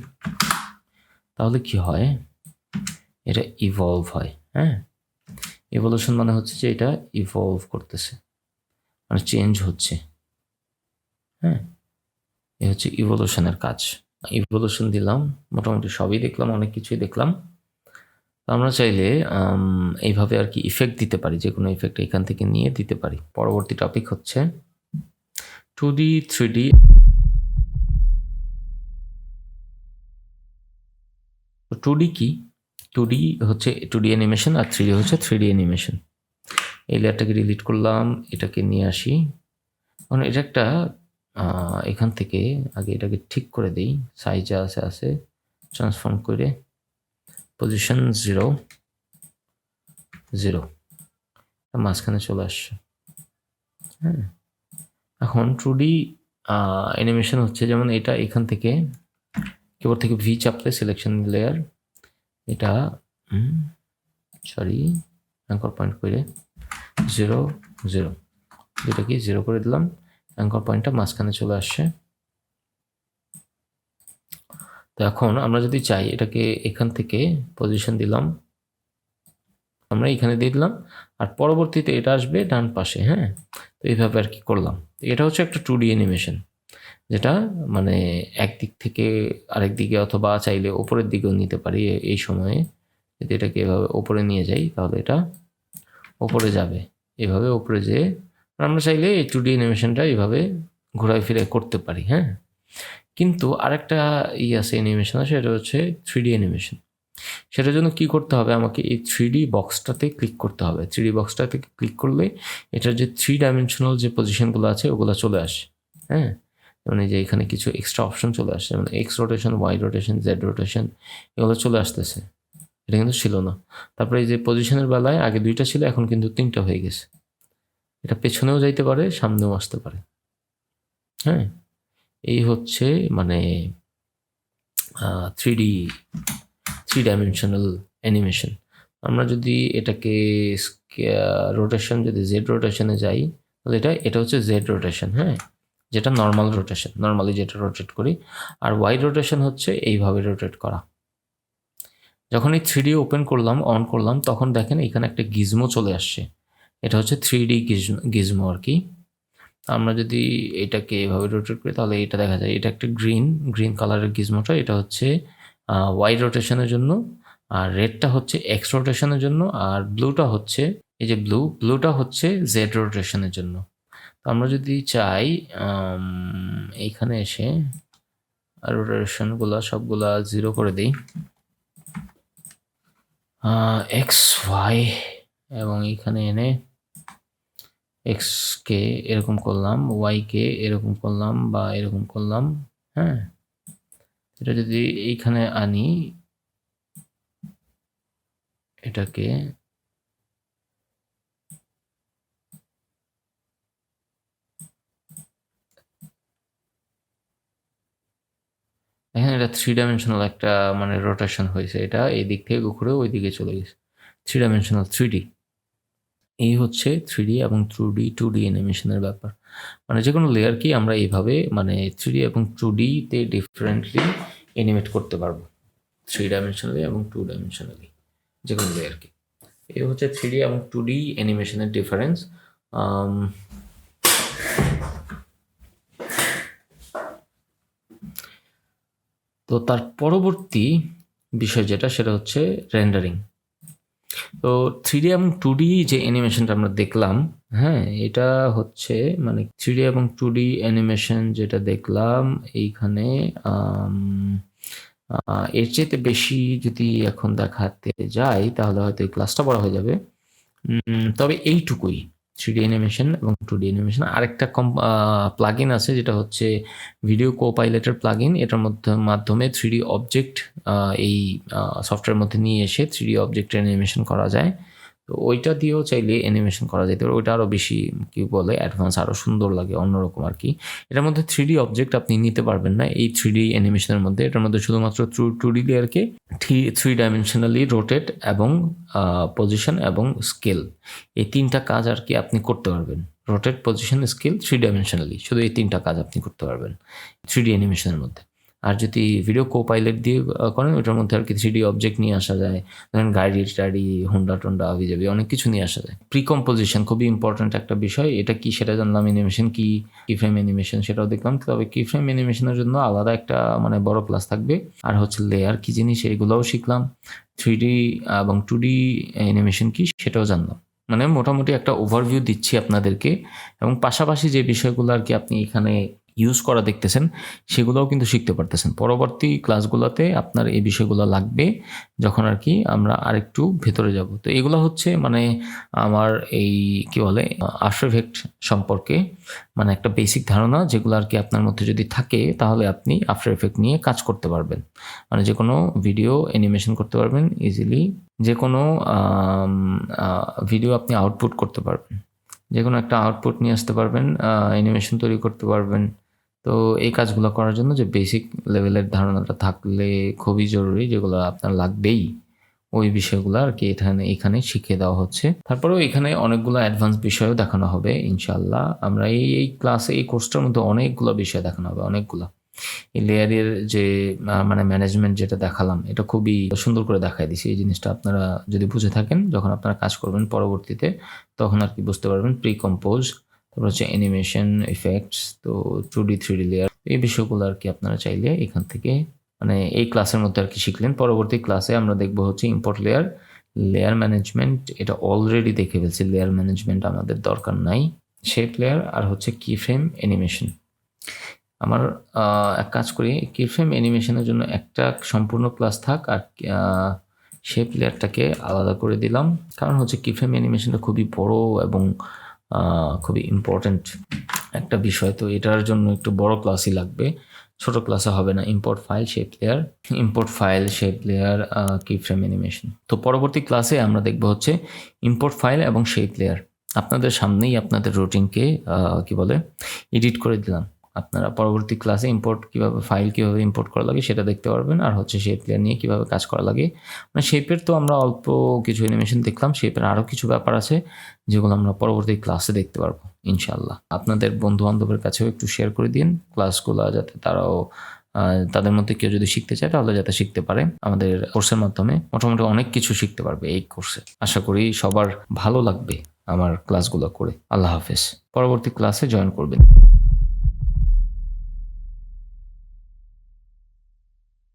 তাহলে কি হয়, এটা ইভলভ হয়। হ্যাঁ, ইভলিউশন মানে হচ্ছে যে এটা ইভলভ করতেছে, মানে চেঞ্জ হচ্ছে। হ্যাঁ, এ হচ্ছে ইভলিউশনের কাজ। ইভলিউশন দিলাম, মোটামুটি সবই দেখলাম, অনেক কিছুই দেখলাম। আমরা চাইলে এইভাবে আর কি ইফেক্ট দিতে পারি, যে কোনো ইফেক্ট এখান থেকে নিয়ে দিতে পারি। পরবর্তী টপিক হচ্ছে 2D 3D। 2D কি? 2D হচ্ছে 2D অ্যানিমেশন আর 3D হচ্ছে 3D অ্যানিমেশন। এই লেয়ারটাকে ডিলিট করলাম, এটাকে নিয়ে আসি। কারণ এটা একটা এখান থেকে আগে এটাকে ঠিক করে দিই, সাইজ আছে ট্রান্সফর্ম করে পজিশন 0 0 মাঝখানে চলে আসছে। হ্যাঁ, এখন 2D অ্যানিমেশন হচ্ছে যেমন এটা এখান থেকে কিবোর্ড থেকে ভি চাপলে সিলেকশন লেয়ার, এটা অ্যাঙ্কর পয়েন্ট করে 0 0, যেটা কি 0 করে দিলাম, অ্যাঙ্কর পয়েন্টটা মাঝখানে চলে আসছে। তো এখন আমরা যদি চাই এটাকে এখান থেকে পজিশন দিলাম, আমরা এখানে দিয়ে দিলাম, আর পরবর্তীতে এটা আসবে ডান পাশে। হ্যাঁ, তো এইভাবে আর কি করলাম। এটা হচ্ছে একটা 2D অ্যানিমেশন, যেটা মানে একদিক থেকে আরেক দিকে অথবা চাইলে ওপরের দিকেও নিতে পারি। এই সময়ে যদি এটাকে এভাবে ওপরে নিয়ে যাই তাহলে এটা ওপরে যাবে, এভাবে ওপরে যেয়ে আমরা চাইলে এই 2D অ্যানিমেশনটা এইভাবে ঘোরায় ফিরে করতে পারি। হ্যাঁ, কিন্তু আরেকটা আছে অ্যানিমেশন, সেটা হচ্ছে 3D অ্যানিমেশন। সেটার জন্য কি করতে হবে, আমাকে এই 3D বক্সটাতে ক্লিক করতে হবে। 3D বক্সটাতে ক্লিক করলে এটার যে 3 ডাইমেনশনাল যে পজিশনগুলো আছে ওগুলো চলে আসে। হ্যাঁ, মানে যে এখানে কিছু এক্সট্রা অপশন চলে আসছে, মানে X rotation, Y rotation, Z rotation, এগুলো চলে আসতেছে। এটা কিন্তু ছিল না। তারপরে এই যে পজিশনের বেলায় আগে 2টা ছিল, এখন কিন্তু 3টা হয়ে গেছে। এটা পেছনেও যাইতে পারে, সামনেও আসতে পারে। হ্যাঁ, এই হচ্ছে মানে 3 ডাইমেনশনাল অ্যানিমেশন। আমরা যদি এটাকে রোটেশন, যদি জেড রোটেশনে যাই, তাহলে এটা হচ্ছে জেড রোটেশন। হ্যাঁ, যেটা নর্মাল রোটেশন, নর্মালি যেটা রোটেট করি। আর ওয়াই রোটেশন হচ্ছে এইভাবে রোটেট করা। যখন এই 3D ওপেন করলাম, অন করলাম, তখন দেখেন এখানে একটা গিজমো চলে আসছে। এটা হচ্ছে 3D গিজমো আর কি। আমরা যদি এটাকে এভাবে রোটেট করি তাহলে এটা দেখা যায়, এটা একটা গ্রিন কালারের গিজমোটা, এটা হচ্ছে ওয়াই রোটেশনের জন্য, আর রেডটা হচ্ছে এক্স রোটেশনের জন্য, আর ব্লুটা হচ্ছে এই যে ব্লুটা হচ্ছে জেড রোটেশনের জন্য। তো আমরা যদি চাই এইখানে এসে রোটেশনগুলো সবগুলা 0 করে দিই, এক্স ওয়াই, এবং এইখানে এনে এক্সকে এরকম করলাম, ওয়াইকে এরকম করলাম বা এরকম করলাম। হ্যাঁ, এটা যদি এইখানে আনি, এটাকে এখানে, এটা 3 ডাইমেনশনাল একটা মানে রোটেশন হয়েছে, এটা এই দিক থেকে ঘুরে ওই দিকে চলে গেছে। 3 ডাইমেনশনাল 3D। এই হচ্ছে 3D এবং 2D অ্যানিমেশনের ব্যাপার। মানে যে কোনো লেয়ারকেই আমরা এইভাবে মানে 3D এবং 2D তে ডিফারেন্টলি অ্যানিমেট করতে পারবো, 3 ডাইমেনশনালি এবং 2 ডাইমেনশনালি যে কোনো লেয়ারকে। এই হচ্ছে 3D এবং 2D অ্যানিমেশনের ডিফারেন্স। তো তার পরবর্তী বিষয় যেটা, সেটা হচ্ছে রেন্ডারিং। তো 3D এবং 2D যে অ্যানিমেশনটা আমরা দেখলাম, হ্যাঁ, এটা হচ্ছে মানে 3D এবং 2D অ্যানিমেশন যেটা দেখলাম এইখানে, এর চেয়ে বেশি যদি এখন দেখাতে যাই তাহলে হয়তো এই ক্লাসটা বড় হয়ে যাবে। তবে এইটুকুই 3D অ্যানিমেশন এবং 2D অ্যানিমেশন। আরেকটা প্লাগইন আছে যেটা হচ্ছে ভিডিও কোপাইলটের প্লাগইন। এটার মাধ্যমে 3D অবজেক্ট এই সফটওয়্যারের মধ্যে নিয়ে এসে 3D অবজেক্টের অ্যানিমেশন করা যায়। তো ওইটা দিয়েও চাইলে অ্যানিমেশন করা যেতে পারে। ওইটা আরও বেশি কি বলে অ্যাডভান্স, আরও সুন্দর লাগে, অন্যরকম আর কি। এটার মধ্যে 3D অবজেক্ট আপনি নিতে পারবেন না এই 3D অ্যানিমেশনের মধ্যে। এটার মধ্যে শুধুমাত্র 2D লেয়ারকে 3 ডাইমেনশনালি রোটেট এবং পজিশন এবং স্কেল, এই 3টা কাজ আর কি আপনি করতে পারবেন। রোটেট, পজিশন, স্কেল 3 ডাইমেনশনালি, শুধু এই 3টা কাজ আপনি করতে পারবেন 3D অ্যানিমেশনের মধ্যে। আর যদি ভিডিও কোপাইলট দিয়ে করেন, ওটার মধ্যে আর কি 3D অবজেক্ট নিয়ে আসা যায়, ধরেন গাড়ি টাড়ি, হুন্ডা টন্ডা, আবিজাবি অনেক কিছু নিয়ে আসা যায়। প্রি কম্পোজিশন খুবই ইম্পর্ট্যান্ট একটা বিষয়। এটা কি সেটা জানলাম, অ্যানিমেশন কি, ফ্রেম অ্যানিমেশন সেটাও দেখলাম। তবে কি ফ্রেম অ্যানিমেশনের জন্য আলাদা একটা মানে বড় ক্লাস থাকবে। আর হচ্ছে লেয়ার কি জিনিস এগুলোও শিখলাম। 3D এবং 2D অ্যানিমেশন কি সেটাও জানলাম। মানে মোটামুটি একটা ওভারভিউ দিচ্ছি আপনাদেরকে, এবং পাশাপাশি যে বিষয়গুলো আর কি আপনি এখানে ইউজ করা দেখতেছেন সেগুলোও কিন্তু শিখতে পারতেছেন। পরবর্তী ক্লাসগুলোতে আপনার এই বিষয়গুলো লাগবে যখন আর কি আমরা আরেকটু ভেতরে যাব। তো এগুলো হচ্ছে মানে আমার এই কি বলে আফটার ইফেক্ট সম্পর্কে মানে একটা বেসিক ধারণা, যেগুলো আর কি আপনার মধ্যে যদি থাকে তাহলে আপনি আফটার ইফেক্ট নিয়ে কাজ করতে পারবেন। মানে যে কোনো ভিডিও অ্যানিমেশন করতে পারবেন ইজিলি, যে কোনো ভিডিও আপনি আউটপুট করতে পারবেন, যে কোনো একটা আউটপুট নিয়ে আসতে পারবেন, অ্যানিমেশন তৈরি করতে পারবেন। তো এই কাজগুলো করার জন্য যে বেসিক লেভেলের ধারণাটা থাকলে খুবই জরুরি, যেগুলো আপনার লাগবেই, ওই বিষয়গুলো আর কি এখানে শিখিয়ে দেওয়া হচ্ছে। তারপরেও এখানে অনেকগুলো অ্যাডভান্স বিষয়ও দেখানো হবে ইনশাল্লাহ। আমরা এই ক্লাসে, এই কোর্সটার মধ্যে অনেকগুলো বিষয় দেখানো হবে, অনেকগুলো। এই লেয়ারের যে মানে ম্যানেজমেন্ট যেটা দেখালাম, এটা খুবই সুন্দর করে দেখাই দিছি। এই জিনিসটা আপনারা যদি বুঝে থাকেন, যখন আপনারা কাজ করবেন পরবর্তীতে, তখন আর কি বুঝতে পারবেন। প্রি কম্পোজ, তারপর হচ্ছে অ্যানিমেশন, ইফেক্টস, তো 2D 3D লেয়ার, এই বিষয়গুলো আর কি আপনারা চাইলে এখান থেকে মানে এই ক্লাসের মধ্যে আর কি শিখলেন। পরবর্তী ক্লাসে আমরা দেখবো হচ্ছে ইম্পোর্ট লেয়ার, লেয়ার ম্যানেজমেন্ট, এটা অলরেডি দেখে ফেলছি, লেয়ার ম্যানেজমেন্ট আমাদের দরকার নাই, শেপ লেয়ার, আর হচ্ছে কি ফ্রেম অ্যানিমেশন। আমার এক কাজ করি, কিফ্রেম অ্যানিমেশনের জন্য একটা সম্পূর্ণ ক্লাস থাক, আর শেপ লেয়ারটাকে আলাদা করে দিলাম। কারণ হচ্ছে কিফ্রেম অ্যানিমেশনটা খুবই বড় এবং খুবই ইম্পর্ট্যান্ট একটা বিষয়, তো এটার জন্য একটু বড় ক্লাসই লাগবে, ছোট ক্লাসে হবে না। Import file shape layer keyframe animation. তো পরবর্তী ক্লাসে আমরা দেখব হচ্ছে ইম্পোর্ট ফাইল এবং শেপ লেয়ার। আপনাদের সামনেই আপনাদের রুটিনকে এডিট করে দিলাম। আপনারা পরবর্তী ক্লাসে ফাইল কিভাবে ইম্পোর্ট করা লাগে সেটা দেখতে পারবেন, আর হচ্ছে শেপ লেয়ার নিয়ে কিভাবে কাজ করা লাগে। মানে শেপের তো আমরা অল্প কিছু অ্যানিমেশন দেখলাম, শেপের আরও কিছু ব্যাপার আছে যেগুলো আমরা পরবর্তী ক্লাসে দেখতে পারবো ইনশাআল্লাহ। আপনাদের বন্ধু বান্ধবের কাছেও একটু শেয়ার করে দিন ক্লাসগুলো, যাতে তারাও তাদের মধ্যে কেউ যদি শিখতে চায় তাহলে যাতে শিখতে পারে। আমাদের কোর্সের মাধ্যমে মোটামুটি অনেক কিছু শিখতে পারবে এই কোর্সে। আশা করি সবার ভালো লাগবে আমার ক্লাসগুলো করে। আল্লাহ হাফেজ। পরবর্তী ক্লাসে জয়েন করবেন।